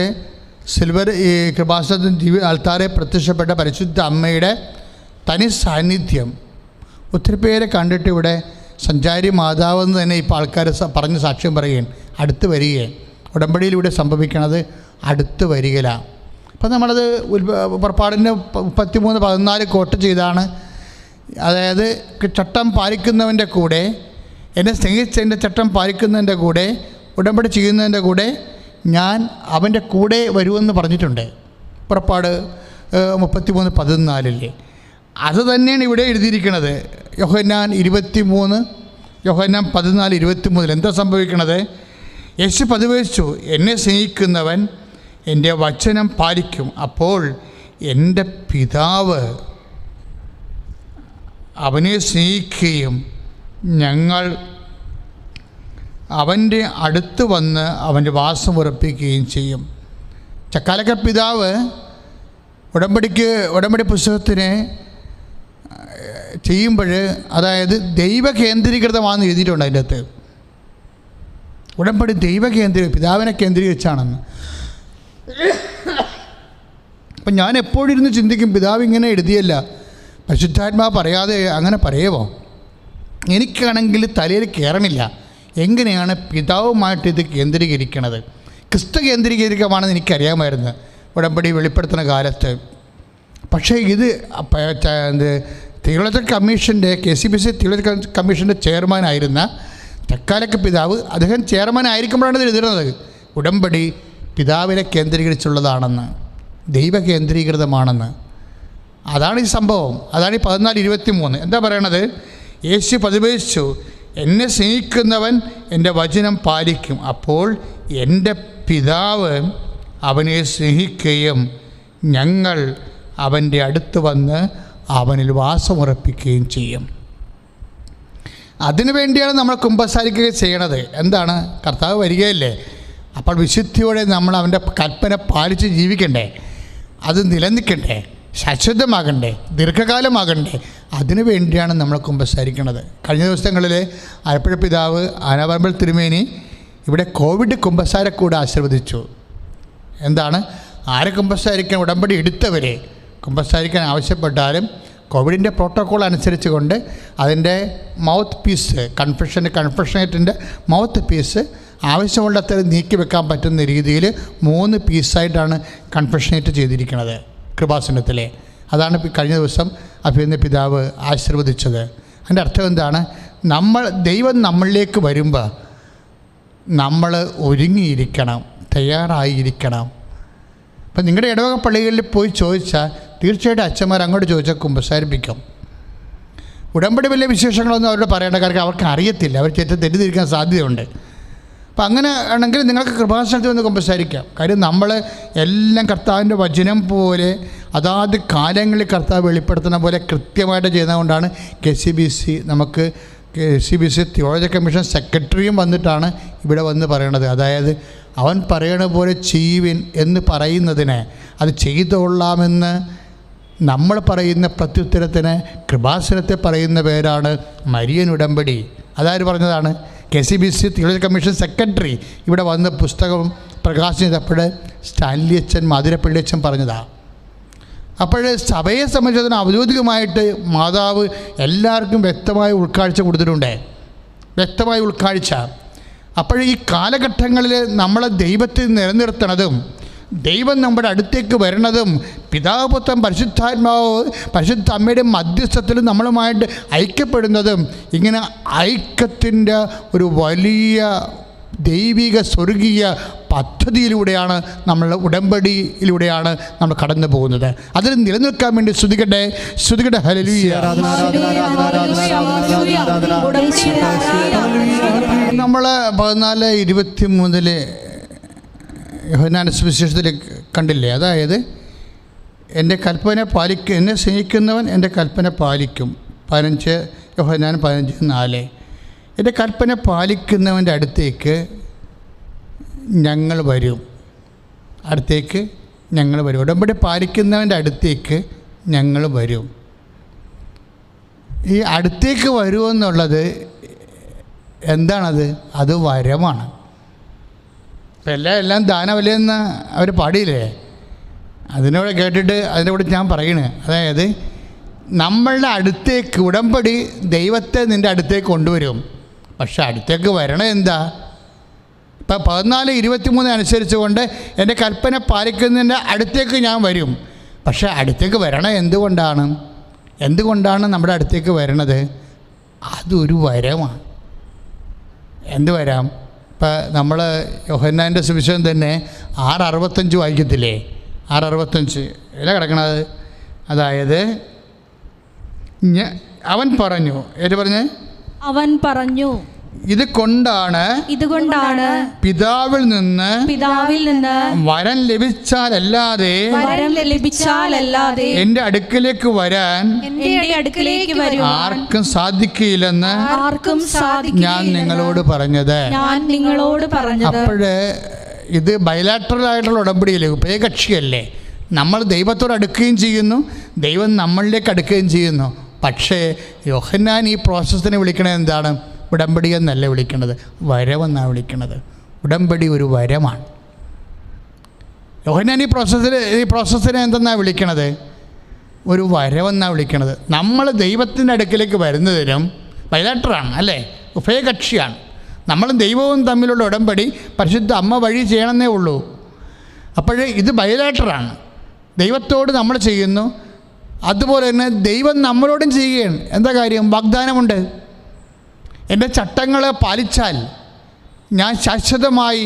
സിൽവർ ഈ കൃപാസനത്തിൻ ആൾത്താരെ പ്രത്യക്ഷപ്പെട്ട പരിശുദ്ധ അമ്മയുടെ തനി സാന്നിധ്യം ഒത്തിരി പേരെ കണ്ടിട്ട് ഇവിടെ സഞ്ചാരി മാതാവെന്ന് തന്നെ ഇപ്പോൾ ആൾക്കാർ പറഞ്ഞ് സാക്ഷ്യം പറയുകയും അടുത്ത് വരികയും ഉടമ്പടിയിലൂടെ സംഭവിക്കണത് അടുത്ത് വരികയിലാണ്. അപ്പം നമ്മളത് പുറപ്പാടിൻ്റെ 33:14 കോട്ട് ചെയ്താണ്. അതായത് ചട്ടം പാലിക്കുന്നവൻ്റെ കൂടെ, എന്നെ സ്നേഹിച്ചതിൻ്റെ ചട്ടം പാലിക്കുന്നതിൻ്റെ കൂടെ, ഉടമ്പടി ചെയ്യുന്നതിൻ്റെ കൂടെ ഞാൻ അവൻ്റെ കൂടെ വരുമെന്ന് പറഞ്ഞിട്ടുണ്ട്. പുറപ്പാട് 33:14. അത് തന്നെയാണ് ഇവിടെ എഴുതിയിരിക്കുന്നത്. യോഹന്നാൻ 23, യോഹന്നാൻ 14:23 എന്താ സംഭവിക്കണത്? യേശു പ്രതിവേശിച്ചു, എന്നെ സ്നേഹിക്കുന്നവൻ എൻ്റെ വചനം പാലിക്കും. അപ്പോൾ എൻ്റെ പിതാവ് അവനെ സ്നേഹിക്കുകയും ഞങ്ങൾ അവൻ്റെ അടുത്ത് വന്ന് അവൻ്റെ വാസം ഉറപ്പിക്കുകയും ചെയ്യും. ചക്കാലക്ക പിതാവ് ഉടമ്പടി പുസ്തകത്തിന് ചെയ്യുമ്പോൾ, അതായത് ദൈവകേന്ദ്രീകൃതമാണെന്ന് എഴുതിയിട്ടുണ്ട് അതിൻ്റെ അകത്ത്. ഉടമ്പടി പിതാവിനെ കേന്ദ്രീകരിച്ചാണെന്ന്. അപ്പം ഞാൻ എപ്പോഴും ഇരുന്ന് ചിന്തിക്കും, പിതാവ് ഇങ്ങനെ എഴുതിയല്ല, പരിശുദ്ധാത്മാവ് പറയാതെ അങ്ങനെ പറയുമോ? എനിക്കാണെങ്കിൽ തലയിൽ കയറണില്ല. എങ്ങനെയാണ് പിതാവുമായിട്ട് ഇത് കേന്ദ്രീകരിക്കണത്? ക്രിസ്തു കേന്ദ്രീകരിക്കമാണെന്ന് എനിക്കറിയാമായിരുന്നു ഉടമ്പടി വെളിപ്പെടുത്തുന്ന കാലത്ത്. പക്ഷേ ഇത് തിയോളജിക്കൽ കമ്മീഷൻ്റെ KCBC തിയോളജിക്കൽ കമ്മീഷൻ്റെ ചെയർമാനായിരുന്ന ചക്കാലക്ക പിതാവ്, അദ്ദേഹം ചെയർമാൻ ആയിരിക്കുമ്പോഴാണ് ഇത് എഴുതുന്നത്. ഉടമ്പടി പിതാവിനെ കേന്ദ്രീകരിച്ചുള്ളതാണെന്ന്, ദൈവ കേന്ദ്രീകൃതമാണെന്ന്. അതാണ് ഈ സംഭവം. അതാണ് ഈ 14:23. എന്താ പറയണത്? യേശു പ്രതിഭജിച്ചു, എന്നെ സ്നേഹിക്കുന്നവൻ എൻ്റെ വചനം പാലിക്കും, അപ്പോൾ എൻ്റെ പിതാവ് അവനെ സ്നേഹിക്കുകയും ഞങ്ങൾ അവൻ്റെ അടുത്ത് വന്ന് അവനിൽ വാസമുറപ്പിക്കുകയും ചെയ്യും. അതിനു വേണ്ടിയാണ് നമ്മൾ കുമ്പസാരിക്കുക ചെയ്യണത്. എന്താണ്? കർത്താവ് വരികയല്ലേ, അപ്പോൾ വിശുദ്ധിയോടെ നമ്മൾ അവൻ്റെ കൽപ്പന പാലിച്ച് ജീവിക്കണ്ടേ, അത് നിലനിൽക്കണ്ടേ, ശാശ്വതമാകണ്ടേ, ദീർഘകാലമാകണ്ടേ. അതിനു വേണ്ടിയാണ് നമ്മൾ കുമ്പസാരിക്കുന്നത്. കഴിഞ്ഞ ദിവസങ്ങളിൽ ആലപ്പുഴ പിതാവ് ആനപറമ്പിൽ തിരുമേനി ഇവിടെ കോവിഡ് കുമ്പസാരക്കൂടെ ആശീർവദിച്ചു. എന്താണ്? ആരെ കുമ്പസാരിക്കാൻ? ഉടമ്പടി എടുത്തവരെ കുമ്പസാരിക്കാൻ ആവശ്യപ്പെട്ടാലും കോവിഡിൻ്റെ പ്രോട്ടോക്കോൾ അനുസരിച്ച് കൊണ്ട് അതിൻ്റെ മൗത്ത് പീസ് കൺഫെഷനേറ്റിൻ്റെ മൗത്ത് പീസ് ആവശ്യമുള്ളത്ര നീക്കി വെക്കാൻ പറ്റുന്ന രീതിയിൽ 3 പീസായിട്ടാണ് കൺഫെഷനേറ്റ് ചെയ്തിരിക്കുന്നത് കൃപാസനത്തിലെ. അതാണ് കഴിഞ്ഞ ദിവസം അഭിനന്ദ പിതാവ് ആശീർവദിച്ചത്. അതിൻ്റെ അർത്ഥം എന്താണ്? ദൈവം നമ്മളിലേക്ക് വരുമ്പോൾ നമ്മൾ ഒരുങ്ങിയിരിക്കണം, തയ്യാറായിരിക്കണം. അപ്പം നിങ്ങളുടെ ഇടവക പള്ളികളിൽ പോയി ചോദിച്ചാൽ തീർച്ചയായിട്ടും അച്ഛന്മാർ അങ്ങോട്ട് ചോദിച്ചാൽ കുമ്പസാരിപ്പിക്കും. ഉടമ്പടി വലിയ വിശേഷങ്ങളൊന്നും അവരോട് പറയേണ്ട, കാരണം അവർക്ക് അറിയത്തില്ല, അവർ തെറ്റിദ്ധരിക്കാൻ സാധ്യതയുണ്ട്. അപ്പം അങ്ങനെ ആണെങ്കിൽ നിങ്ങൾക്ക് കൃപാസനത്തിൽ വന്ന് കുമ്പസാരിക്കാം. കാര്യം നമ്മൾ എല്ലാം കർത്താവിൻ്റെ വചനം പോലെ അതാത് കാലങ്ങളിൽ കർത്താവ് വെളിപ്പെടുത്തുന്ന പോലെ കൃത്യമായിട്ട് ചെയ്യുന്നതുകൊണ്ടാണ് KCBC നമുക്ക് KCBC തിയോളജി കമ്മീഷൻ സെക്രട്ടറിയും വന്നിട്ടാണ് ഇവിടെ വന്ന് പറയണത്. അതായത് അവൻ പറയണ പോലെ ചെയ്യുവിൻ എന്ന് പറയുന്നതിന്, അത് ചെയ്തുകൊള്ളാമെന്ന് നമ്മൾ പറയുന്ന പ്രത്യുത്തരത്തിന് കൃപാസനത്തെ പറയുന്ന പേരാണ് മരിയൻ ഉടമ്പടി. അതാര് പറഞ്ഞതാണ്? KCBC തിയോളജി കമ്മീഷൻ സെക്രട്ടറി ഇവിടെ വന്ന് പുസ്തകം പ്രകാശനം ചെയ്തപ്പോൾ സ്റ്റാൻലി അച്ഛൻ മാതിരപ്പള്ളി അച്ഛൻ പറഞ്ഞതാണ്. അപ്പോൾ സഭയെ സംബന്ധിച്ചിടത്തോളം ഔദ്യോഗികമായിട്ട് മാതാവ് എല്ലാവർക്കും വ്യക്തമായ ഉൾക്കാഴ്ച കൊടുത്തിട്ടുണ്ട്, വ്യക്തമായ ഉൾക്കാഴ്ച. അപ്പോൾ ഈ കാലഘട്ടങ്ങളിൽ നമ്മളെ ദൈവത്തിൽ നിലനിർത്തണതും ദൈവം നമ്മുടെ അടുത്തേക്ക് വരണതും പിതാവ് പുത്രൻ പരിശുദ്ധ അമ്മയുടെ മധ്യസ്ഥത്തിൽ നമ്മളുമായിട്ട് ഐക്യപ്പെടുന്നതും ഇങ്ങനെ ഐക്യത്തിൻ്റെ ഒരു വലിയ ദൈവിക സ്വർഗീയ പദ്ധതിയിലൂടെയാണ് നമ്മൾ ഉടമ്പടിയിലൂടെയാണ് നമ്മൾ കടന്നു പോകുന്നത്. അതിൽ നിലനിൽക്കാൻ വേണ്ടി ശ്രുതികട്ടെ ഹല്ലേലൂയ. നമ്മൾ 14:23 യോഹന്നാന്റെ സുവിശേഷത്തിൽ കണ്ടില്ലേ? അതായത് എൻ്റെ കൽപ്പന പാലിക്കും, എന്നെ സ്നേഹിക്കുന്നവൻ എൻ്റെ കൽപ്പന പാലിക്കും. 15 യോഹന്നാൻ 15:4. എൻ്റെ കൽപ്പന പാലിക്കുന്നവൻ്റെ അടുത്തേക്ക് ഞങ്ങൾ വരും. ഉടമ്പടി പാലിക്കുന്നവൻ്റെ അടുത്തേക്ക് ഞങ്ങൾ വരും. ഈ അടുത്തേക്ക് വരുമെന്നുള്ളത് എന്താണത്? അത് വരമാണ്. ഇപ്പം എല്ലാം ദാനവല്ലെന്ന് അവർ പാടിയില്ലേ? അതിനോട് കേട്ടിട്ട് അതിൻ്റെ കൂടെ ഞാൻ പറയണേ, അതായത് നമ്മളുടെ അടുത്തേക്ക് ഉടമ്പടി ദൈവത്തെ നിൻ്റെ അടുത്തേക്ക് കൊണ്ടുവരും. പക്ഷെ അടുത്തേക്ക് വരണത് എന്താ? ഇപ്പം 14:23 അനുസരിച്ച് കൊണ്ട് എൻ്റെ കൽപ്പന പാലിക്കുന്നതിൻ്റെ അടുത്തേക്ക് ഞാൻ വരും. പക്ഷേ അടുത്തേക്ക് വരണത് എന്തുകൊണ്ടാണ് നമ്മുടെ അടുത്തേക്ക് വരണത്? അതൊരു വരമാണ്. എന്ത് വരാം? ഇപ്പം നമ്മൾ യോഹന്നാൻ്റെ സുവിശേഷം തന്നെ 6:65 വായിക്കത്തില്ലേ? 6:65 എല്ലാം കിടക്കണത്. അതായത് അവൻ പറഞ്ഞു, അവൻ പറഞ്ഞു, ഇതുകൊണ്ടാണ് പിതാവിൽ നിന്ന് വരം ലഭിച്ചാലല്ലാതെ എൻ്റെ അടുക്കലേക്ക് വരാൻ ആർക്കും സാധിക്കില്ലെന്ന് ഞാൻ നിങ്ങളോട് പറഞ്ഞത്. അപ്പോഴ് ഇത് ബൈലാറ്ററൽ ആയിട്ടുള്ള ഉടമ്പടിയില്ലേ, ഉഭയകക്ഷിയല്ലേ. നമ്മൾ ദൈവത്തോട് അടുക്കുകയും ചെയ്യുന്നു, ദൈവം നമ്മളിലേക്ക് അടുക്കുകയും ചെയ്യുന്നു. പക്ഷേ യോഹന്നാൻ ഈ പ്രോസസ്സിനെ വിളിക്കണത് എന്താണ്? ഉടമ്പടി എന്നല്ല വിളിക്കുന്നത്, വരവെന്നാണ് വിളിക്കുന്നത്. ഉടമ്പടി ഒരു വരമാണ്. യോഹന്നാൻ ഈ പ്രോസസ്സിനെ എന്തെന്നാണ് വിളിക്കണത്? ഒരു വരവെന്നാണ് വിളിക്കണത്. നമ്മൾ ദൈവത്തിൻ്റെ അടുക്കിലേക്ക് വരുന്നതിനും ബൈലാറ്ററാണ് അല്ലേ, ഉഭയകക്ഷിയാണ്. നമ്മളും ദൈവവും തമ്മിലുള്ള ഉടമ്പടി പരിശുദ്ധ അമ്മ വഴി ചെയ്യണമെന്നേ ഉള്ളൂ. അപ്പോൾ ഇത് ബൈലാറ്ററാണ്. ദൈവത്തോട് നമ്മൾ ചെയ്യുന്നു, അതുപോലെ തന്നെ ദൈവം നമ്മളോടും ചെയ്യുകയാണ്. എന്താ കാര്യം? വാഗ്ദാനമുണ്ട്. എൻ്റെ ചട്ടങ്ങൾ പാലിച്ചാൽ ഞാൻ ശാശ്വതമായി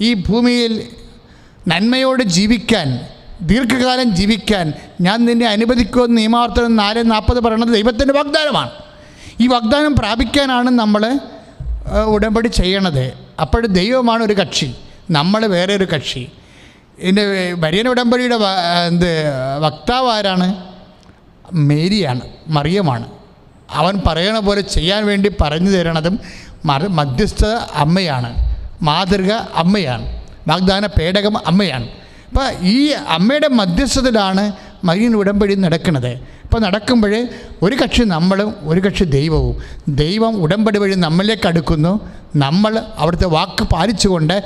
ഈ ഭൂമിയിൽ നന്മയോട് ജീവിക്കാൻ ദീർഘകാലം ജീവിക്കാൻ ഞാൻ നിന്നെ അനുവദിക്കുമെന്ന് നിയമാവർത്തനം 4:40 പറയുന്നത് ദൈവത്തിൻ്റെ വാഗ്ദാനമാണ്. ഈ വാഗ്ദാനം പ്രാപിക്കാനാണ് നമ്മൾ ഉടമ്പടി ചെയ്യണത്. അപ്പോൾ ദൈവമാണ് ഒരു കക്ഷി, നമ്മൾ വേറെ ഒരു കക്ഷി. ഇതിൻ്റെ വര്യന ഉടമ്പടിയുടെ വക്താവ് ആരാണ്? മേരിയാണ്, മറിയമാണ്. അവൻ പറയണ പോലെ ചെയ്യാൻ വേണ്ടി പറഞ്ഞു തരണതും മധ്യസ്ഥ അമ്മയാണ്, മാതൃക അമ്മയാണ്, വാഗ്ദാന പേടകം അമ്മയാണ്. അപ്പോൾ ഈ അമ്മയുടെ മധ്യസ്ഥതയിലാണ് മരിയൻ ഉടമ്പടി നടക്കുന്നത്. അപ്പോൾ നടക്കുമ്പോൾ ഒരു കക്ഷി നമ്മളും ഒരു കക്ഷി ദൈവവും. ദൈവം ഉടമ്പടി വഴി നമ്മളിലേക്ക് അടുക്കുന്നു, നമ്മൾ അവിടുത്തെ വാക്ക് പാലിച്ചുകൊണ്ട്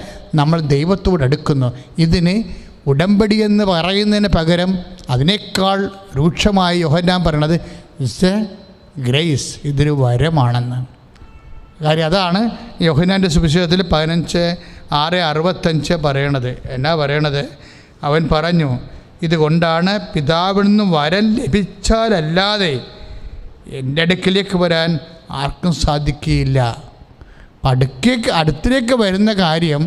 നമ്മൾ ദൈവത്തോട് അടുക്കുന്നു. ഇതിന് ഉടമ്പടി എന്ന് പറയുന്നതിന് പകരം അതിനേക്കാൾ രൂക്ഷമായി യോഹന്നാൻ പറയണത് ഇറ്റ്സ് എ ഗ്രേസ്, ഇതൊരു വരമാണെന്ന്. കാര്യം അതാണ് യോഹന്നാൻ്റെ സുവിശേഷത്തിൽ 15:6-65 പറയണത്. എന്നാ പറയണത്? അവൻ പറഞ്ഞു, ഇതുകൊണ്ടാണ് പിതാവിൽ നിന്നും വരം ലഭിച്ചാലല്ലാതെ എൻ്റെ അടുക്കിലേക്ക് വരാൻ ആർക്കും സാധിക്കുകയില്ല. അടുത്തിലേക്ക് വരുന്ന കാര്യം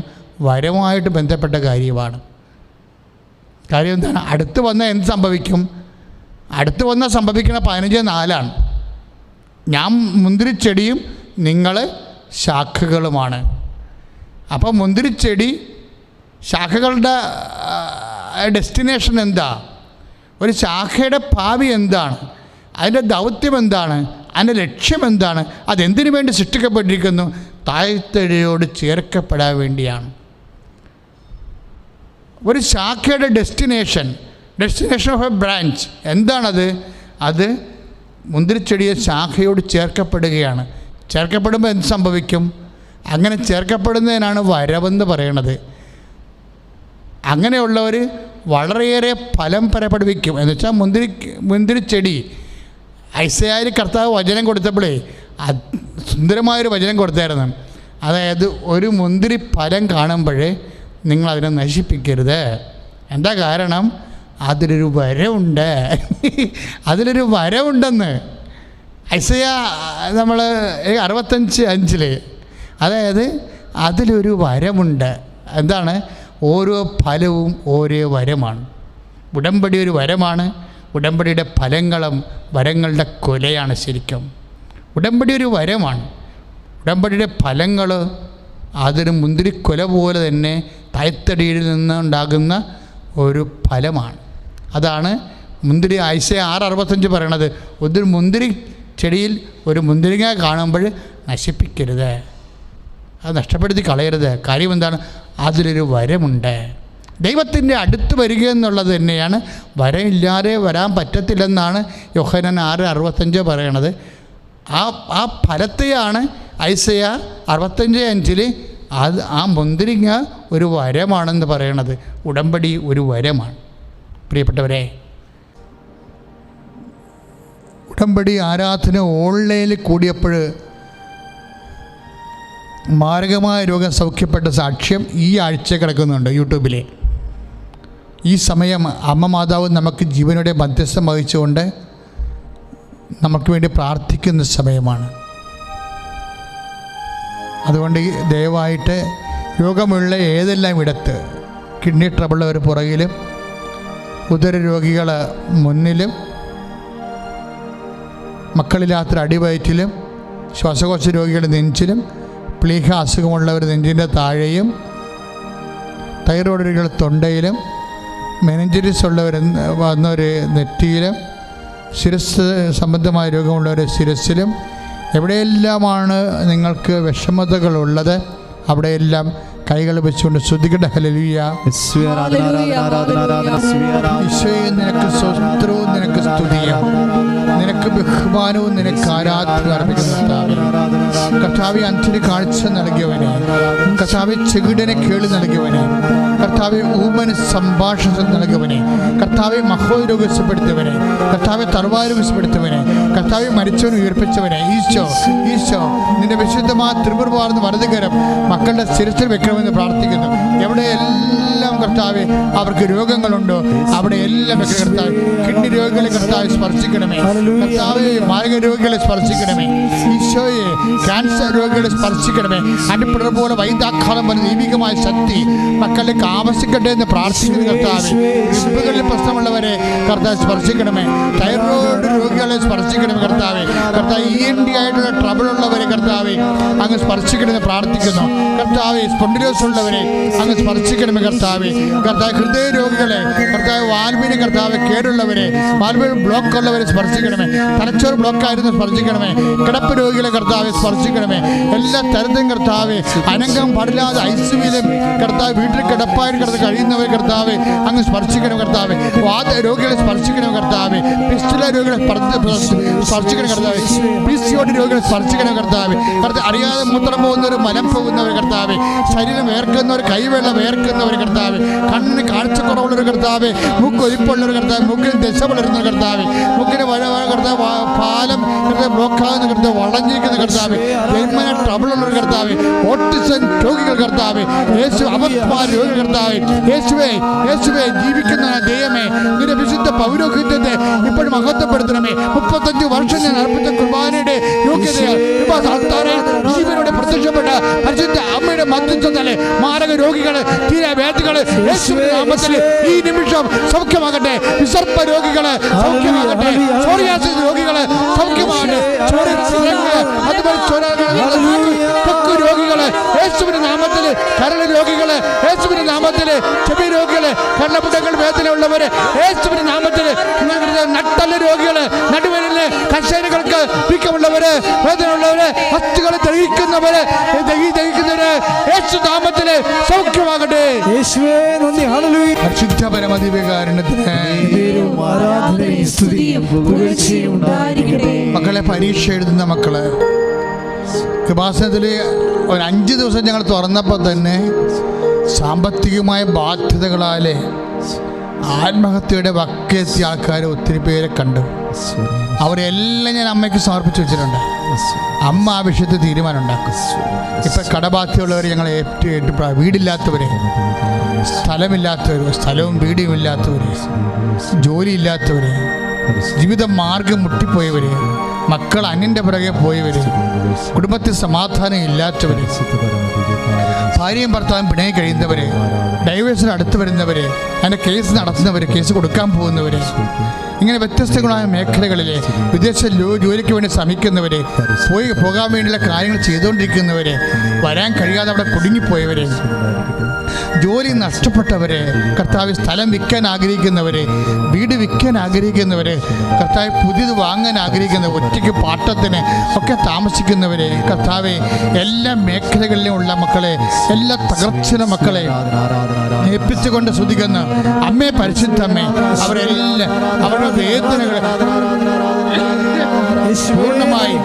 വരവുമായിട്ട് ബന്ധപ്പെട്ട കാര്യമാണ്. കാര്യം എന്താണ്? അടുത്ത് വന്നാൽ എന്ത് സംഭവിക്കും? അടുത്ത് വന്നാൽ സംഭവിക്കുന്ന 15:4 ഞാൻ മുന്തിരിച്ചെടിയും നിങ്ങൾ ശാഖകളുമാണ്. അപ്പം മുന്തിരിച്ചെടി ശാഖകളുടെ ഡെസ്റ്റിനേഷൻ എന്താ? ഒരു ശാഖയുടെ ഭാവി എന്താണ്? അതിൻ്റെ ദൗത്യം എന്താണ്? അതിൻ്റെ ലക്ഷ്യം എന്താണ്? അതെന്തിനു വേണ്ടി സൃഷ്ടിക്കപ്പെട്ടിരിക്കുന്നു? താഴ്ത്തടിയോട് ചേർക്കപ്പെടാൻ വേണ്ടിയാണ്. ഒരു ശാഖയുടെ ഡെസ്റ്റിനേഷൻ ഓഫ് എ ബ്രാഞ്ച് എന്താണത്? അത് മുന്തിരിച്ചെടിയെ ശാഖയോട് ചേർക്കപ്പെടുകയാണ്. ചേർക്കപ്പെടുമ്പോൾ എന്ത് സംഭവിക്കും? അങ്ങനെ ചേർക്കപ്പെടുന്നതിനാണ് വരവെന്ന് പറയണത്. അങ്ങനെയുള്ളവർ വളരെയേറെ ഫലം പുറപ്പെടുവിക്കും. എന്ന് വെച്ചാൽ മുന്തിരിച്ചെടി ഐസയായിൽ കർത്താവ് വചനം കൊടുത്തപ്പോഴേ സുന്ദരമായൊരു വചനം കൊടുത്തായിരുന്നു. അതായത് ഒരു മുന്തിരി ഫലം കാണുമ്പോഴേ നിങ്ങളതിനെ നശിപ്പിക്കരുത്. എന്താ കാരണം? അതിലൊരു വരവുണ്ട്. അതിലൊരു വരവുണ്ടെന്ന് ഐസയ നമ്മൾ 65:5 അതായത് അതിലൊരു വരമുണ്ട്. എന്താണ്? ഓരോ ഫലവും ഓരോ വരമാണ്. ഉടമ്പടി ഒരു വരമാണ്. ഉടമ്പടിയുടെ ഫലങ്ങളും വരങ്ങളുടെ കൊലയാണ്. ശരിക്കും ഉടമ്പടി ഒരു വരമാണ്. ഉടമ്പടിയുടെ ഫലങ്ങൾ അതൊരു മുന്തിരിക്കൊല പോലെ തന്നെ തായ്തടിയിൽ നിന്നുണ്ടാകുന്ന ഒരു ഫലമാണ്. അതാണ് മുന്തിരി ഐസയ 6:65 പറയണത്. ഒരു മുന്തിരി ചെടിയിൽ ഒരു മുന്തിരിങ്ങ കാണുമ്പോൾ നശിപ്പിക്കരുത്, അത് നഷ്ടപ്പെടുത്തി കളയരുത്. കാര്യം എന്താണ്? അതിലൊരു വരമുണ്ട്. ദൈവത്തിൻ്റെ അടുത്ത് വരിക എന്നുള്ളത് തന്നെയാണ്. വരമില്ലാതെ വരാൻ പറ്റത്തില്ലെന്നാണ് യോഹന്നാൻ 6:65 പറയണത്. ആ ഫലത്തെയാണ് ഐസയ 65:5 ആ മുന്തിരിങ്ങ ഒരു വരമാണെന്ന് പറയണത്. ഉടമ്പടി ഒരു വരമാണ്. പ്രിയപ്പെട്ടവരെ, ഉടമ്പടി ആരാധന ഓൺലൈനിൽ കൂടിയപ്പോൾ മാരകമായ രോഗം സൗഖ്യപ്പെട്ട സാക്ഷ്യം ഈ ആഴ്ച കിടക്കുന്നുണ്ട് യൂട്യൂബിൽ. ഈ സമയം അമ്മ മാതാവ് നമുക്ക് ജീവനോടെ മധ്യസ്ഥം വഹിച്ചുകൊണ്ട് നമുക്ക് വേണ്ടി പ്രാർത്ഥിക്കുന്ന സമയമാണ്. അതുകൊണ്ട് ദയവായിട്ട് രോഗമുള്ള ഏതെല്ലാം ഇടത്ത്, കിഡ്നി ട്രബിളുള്ളവർ പുറകിലും, ഉദരരോഗികൾ മുന്നിലും, മക്കളില്ലാത്ത അടിവയറ്റിലും, ശ്വാസകോശ രോഗികൾ നെഞ്ചിലും, പ്ലീഹ അസുഖമുള്ളവർ നെഞ്ചിൻ്റെ താഴെയും, തൈറോയ്ഡ് രോഗികൾ തൊണ്ടയിലും, മെനിഞ്ചിറ്റിസ് ഉള്ളവർ വന്നവർ നെറ്റിയിലും, ശിരസ് സംബന്ധമായ രോഗമുള്ളവർ ശിരസിലും, എവിടെയെല്ലാമാണ് നിങ്ങൾക്ക് വിഷമതകളുള്ളത് അവിടെയെല്ലാം കൈകൾ വെച്ചുകൊണ്ട് ശ്രുതികട ഹല്ലേലൂയ. ഈശോയെ, നിനക്ക് സ്വസ്ത്രവും നിനക്ക് സ്തുതിയും നിനക്ക് ബഹുമാനവും നിനക്ക് ആരാധന അർപ്പിക്കുന്നു. കർത്താവെ, അന്ധന് കാഴ്ച നൽകിയവനെ, കർത്താവെ ചെകിടനെ കേളി നൽകിയവനെ, കർത്താവെ ഊമന് സംഭാഷണം നൽകിയവനെ, കർത്താവെ മഹോരോഗസ്യപ്പെടുത്തിയവനെ, കർത്താവെ തർവാരോഗസ്യപ്പെടുത്തിയവനെ, കർത്താവെ മരിച്ചവനെ ഉയർപ്പിച്ചവനെ, ഈശോ നിന്റെ വിശുദ്ധമായ ത്രിപുരമാർന്ന വലതുകരം മക്കളുടെ ശിരസിൽ വെക്കണം. സ്പർശിക്കണമെന്ന് പ്രാർത്ഥിക്കുന്നു. എവിടെയെല്ലാം കർത്താവെ അവർക്ക് രോഗങ്ങളുണ്ടോ അവിടെ എല്ലാം കർത്താവ്, കിഡ്നി രോഗികളെ കർത്താവ് സ്പർശിക്കണമേ. കർത്താവെ മാരക രോഗികളെ സ്പർശിക്കണമേ. ഈശോയെ ക്യാൻസർ രോഗികളെ സ്പർശിക്കണമേ. അടിപ്പിടർ പോലെ വൈദ്യാഘാതം പോലെ ദൈവികമായ ശക്തി മക്കളിലേക്ക് ആവശ്യിക്കട്ടെ എന്ന് പ്രാർത്ഥിക്കുന്ന കർത്താവെ. ഹിപ്പുകളിൽ പ്രശ്നമുള്ളവരെ കർത്താവ് സ്പർശിക്കണമേ. തൈറോയിഡ് രോഗികളെ സ്പർശിക്കണമേ കർത്താവെ. കർത്താവ് ENT ആയിട്ടുള്ള ട്രബിളുള്ളവരെ കർത്താവെ അങ്ങ് സ്പർശിക്കണമെന്ന് പ്രാർത്ഥിക്കുന്നു. കർത്താവെ സ്പോണ്ടിലോസ് ഉള്ളവരെ അങ്ങ് സ്പർശിക്കണമേ കർത്താവെ. കർത്താവ് ഹൃദയ രോഗികളെ കർത്താവ്, വാൽവിന് കർത്താവ് കേടുള്ളവരെ, വാൽവിന് ബ്ലോക്ക് ഉള്ളവരെ സ്പർശിക്കണമേ. തലച്ചോറ് ബ്ലോക്കായിരുന്നു സ്പർശിക്കണമേ. കിടപ്പ് രോഗികളെ കർത്താവെ സ്പർശിക്കണമേ. എല്ലാ തരത്തിലും കർത്താവെ അനങ്കം പാടില്ലാതെ ICUവിലും കർത്താവ് വീട്ടിൽ കിടപ്പായി കിടന്ന് കഴിയുന്നവരെ കർത്താവെ അങ്ങ് സ്പർശിക്കണം കർത്താവെ. വാത രോഗികളെ സ്പർശിക്കണം കർത്താവെ. പിസ്റ്റുല രോഗികളെ സ്പർശിക്കണം കർത്താവെ. PCOD രോഗികളെ സ്പർശിക്കണം കർത്താവെ. കർത്താവ് അറിയാതെ മൂത്രം പോകുന്നവർ, മലം പോകുന്നവർ കർത്താവെ, ശരീരം വേർക്കുന്നവർ, കൈവെള്ള വേർക്കുന്നവർ കർത്താവെ, കണ്ണിന് കാഴ്ചക്കുറവുള്ളൊരു കർത്താവെ, മൂക്കൊലിപ്പുള്ളൊരു കർത്താവ്, മൂക്കിന് ദശ വളരുന്ന കർത്താവെ, മൂക്കിന് കർത്താവ് പാലം കർത്താവ് ബ്ലോക്കാകുന്ന കർത്താവ്, വളഞ്ഞിരിക്കുന്ന കർത്താവെ, ജന്മന ട്രബിളുള്ളൊരു കർത്താവെ, ഓട്ടിസം രോഗികൾ കർത്താവെ, യേശു അപസ്മാര രോഗികൾ കർത്താവെ, യേശുവേ യേശുവേ ജീവിക്കുന്ന ദൈവമേ, നിന്റെ വിശുദ്ധ പൗരോഹിത്യത്തെ ഇപ്പോഴും മഹത്വപ്പെടുത്തണമേ. 35 വർഷം ഞാൻ അർപ്പിച്ച കുർബാനയുടെ യോഗ്യതയാൽ ജീവനോടെ പ്രത്യക്ഷപ്പെട്ട പരിശുദ്ധ അമ്മയുടെ മധ്യസ്ഥതയിലെ മാരക രോഗികള്, തീരവേദികള് യേശുവിന്റെ നാമത്തിൽ ഈ നിമിഷം സൗഖ്യമാകട്ടെ. വിസർപ്പ രോഗികള് സൗഖ്യമാകട്ടെ. സോറിയാസിസ് രോഗികള് സൗഖ്യമാകട്ടെ. ത്വക്ക് രോഗികള് യേശുവിന്റെ നാമത്തില്, കരൾ രോഗികള് യേശുവിന്റെ നാമത്തില്, ചെവി രോഗികള്, കണ്ണപുടങ്ങൾ വേദന ഉള്ളവര് യേശുവിന്റെ നാമത്തില്, നട്ടല് രോഗികള്, നടുവേദന കശേരകൾക്ക് വീക്കമുള്ളവര്, വേദന ഉള്ളവര്, അസ്ഥികൾ ദഹിക്കുന്നവര്, ദഹിക്കുന്നവര് യേശു നാമത്തില് സൗഖ്യമാകട്ടെ. യേശുവേ നന്ദി. ഹല്ലേലൂയ. പരിശുദ്ധ പരമദിവ്യകാരുണ്യത്തിന് ആരാധനയും സ്തുതിയും പുകഴ്ചയും ഉണ്ടായിരിക്കട്ടെ. മക്കളെ, പരീക്ഷ എഴുതുന്ന മക്കള്, കൃപാസനത്തിൽ ഒരു 5 ദിവസം ഞങ്ങൾ തുറന്നപ്പോൾ തന്നെ സാമ്പത്തികമായ ബാധ്യതകളാലെ ആത്മഹത്യയുടെ വക്കെത്തിയ ആൾക്കാർ ഒത്തിരി പേരെ കണ്ടു. അവരെല്ലാം ഞാൻ അമ്മയ്ക്ക് സമർപ്പിച്ച് വെച്ചിട്ടുണ്ട്. അമ്മ ആ വിഷയത്തിൽ തീരുമാനം ഉണ്ടാക്കും. ഇപ്പം കടബാധ്യതയുള്ളവർ ഞങ്ങൾ വീടില്ലാത്തവരെ, സ്ഥലമില്ലാത്തവർ, സ്ഥലവും വീടും ഇല്ലാത്തവർ, ജോലിയില്ലാത്തവർ, ജീവിത മാർഗം മുട്ടിപ്പോയവർ, മക്കൾ അന്യൻ്റെ പുറകെ പോയവർ, കുടുംബത്തിൽ സമാധാനം ഇല്ലാത്തവർ, ഭാര്യയും ഭർത്താവും പിണങ്ങി കഴിയുന്നവർ, ഡൈവേഴ്സിന് അടുത്ത് വരുന്നവർ, അതിൻ്റെ കേസ് നടത്തുന്നവർ, കേസ് കൊടുക്കാൻ പോകുന്നവർ, ഇങ്ങനെ വ്യത്യസ്തങ്ങളായ മേഖലകളിലെ വിദേശ ജോലിക്ക് വേണ്ടി ശ്രമിക്കുന്നവർ, പോകാൻ വേണ്ടിയുള്ള കാര്യങ്ങൾ ചെയ്തുകൊണ്ടിരിക്കുന്നവർ, വരാൻ കഴിയാതെ അവിടെ കുടുങ്ങിപ്പോയവർ, ജോലി നഷ്ടപ്പെട്ടവരെ, കർത്താവ് സ്ഥലം വിൽക്കാൻ ആഗ്രഹിക്കുന്നവരെ, വീട് വിൽക്കാൻ ആഗ്രഹിക്കുന്നവരെ, കർത്താവ് പുതിയത് വാങ്ങാൻ ആഗ്രഹിക്കുന്നവർ, ഒറ്റയ്ക്ക് പാട്ടത്തിന് ഒക്കെ താമസിക്കുന്നവരെ, കർത്താവ് എല്ലാ മേഖലകളിലും ഉള്ള മക്കളെ, എല്ലാ തകർച്ചയിലെ മക്കളെ ഏൽപ്പിച്ചുകൊണ്ട് സ്തുതിക്കുന്ന അമ്മേ, പരിശുദ്ധമ്മേ, അവരെല്ലാം അവരുടെ വേദനകൾ പൂർണ്ണമായി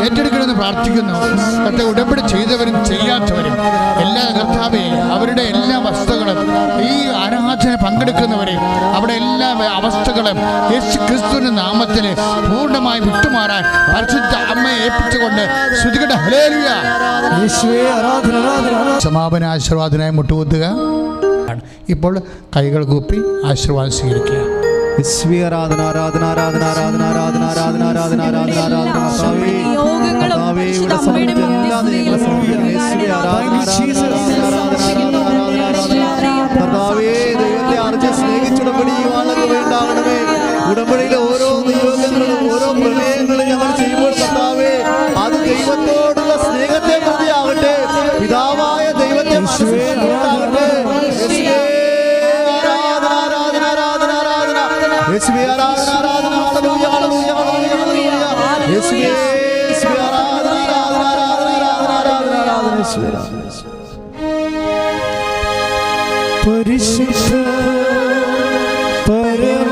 ഏറ്റെടുക്കണമെന്ന് പ്രാർത്ഥിക്കുന്നു. കർത്താവ് ഉടമ്പടി ചെയ്തവരും ചെയ്യാത്തവരും എല്ലാ കർത്താവെ അവരുടെ എല്ലാ വസ്തുക്കളും, ഈ ആരാധന പങ്കെടുക്കുന്നവരെ അവിടെ എല്ലാ അവസ്ഥകളും യേശു ക്രിസ്തുവിന്റെ നാമത്തിൽ പൂർണ്ണമായി വിട്ടുമാറാൻ പരിശുദ്ധ അമ്മയെ ഏൽപ്പിച്ചുകൊണ്ട് ശ്രുതികട്ടെ. ഹല്ലേലൂയ. സമാപന ആശീർവാദനായി മുട്ടുകുത്തുക. ഇപ്പോൾ കൈകൾ കൂപ്പി ആശീർവാദം സ്വീകരിക്കുക. ആരാധന ആരാധന ആരാധന ആരാധന ആരാധന ആരാധന ആരാധന ആരാധന ആരാധന കർത്താവേ, ദൈവത്തെ അറിഞ്ഞ് സ്നേഹിച്ചുടമ്പടി ഉണ്ടാകണമേ. ഉടമ്പടിയിലെ ഓരോ നിയോഗങ്ങളും ഓരോ പ്രമേയങ്ങളും ഞങ്ങൾ ചെയ്യുമ്പോൾ കർത്താവേ, അത് ദൈവത്തോടുള്ള സ്നേഹത്തെ പ്രതിയാകട്ടെ, പിതാവായ ദൈവത്തെ മനസ്സിലാകട്ടെ. യേശുവേ ആരാധന ആരാധന ഹല്ലേലൂയ ഹല്ലേലൂയ ഹല്ലേലൂയ. യേശുവേ യേശുവേ ആരാധന ആരാധന ആരാധന ആരാധന ആരാധന യേശുവേ. പരിശുദ്ധ പരമ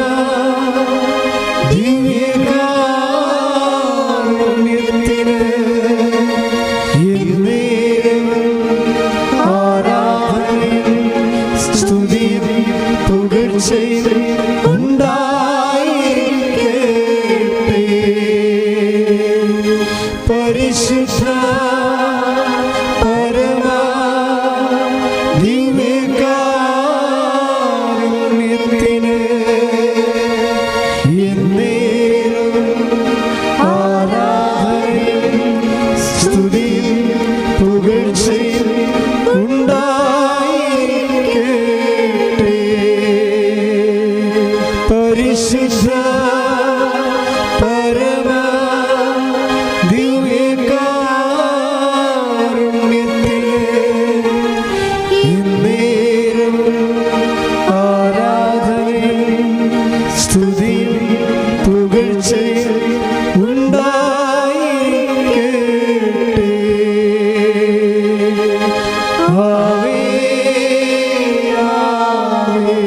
ദിവ്യകാരുണ്യത്തിന് ആരാധനയും സ്തുതിയും പുകഴ്ചയും പരിശുദ്ധ പരമ ആവേ ആവേ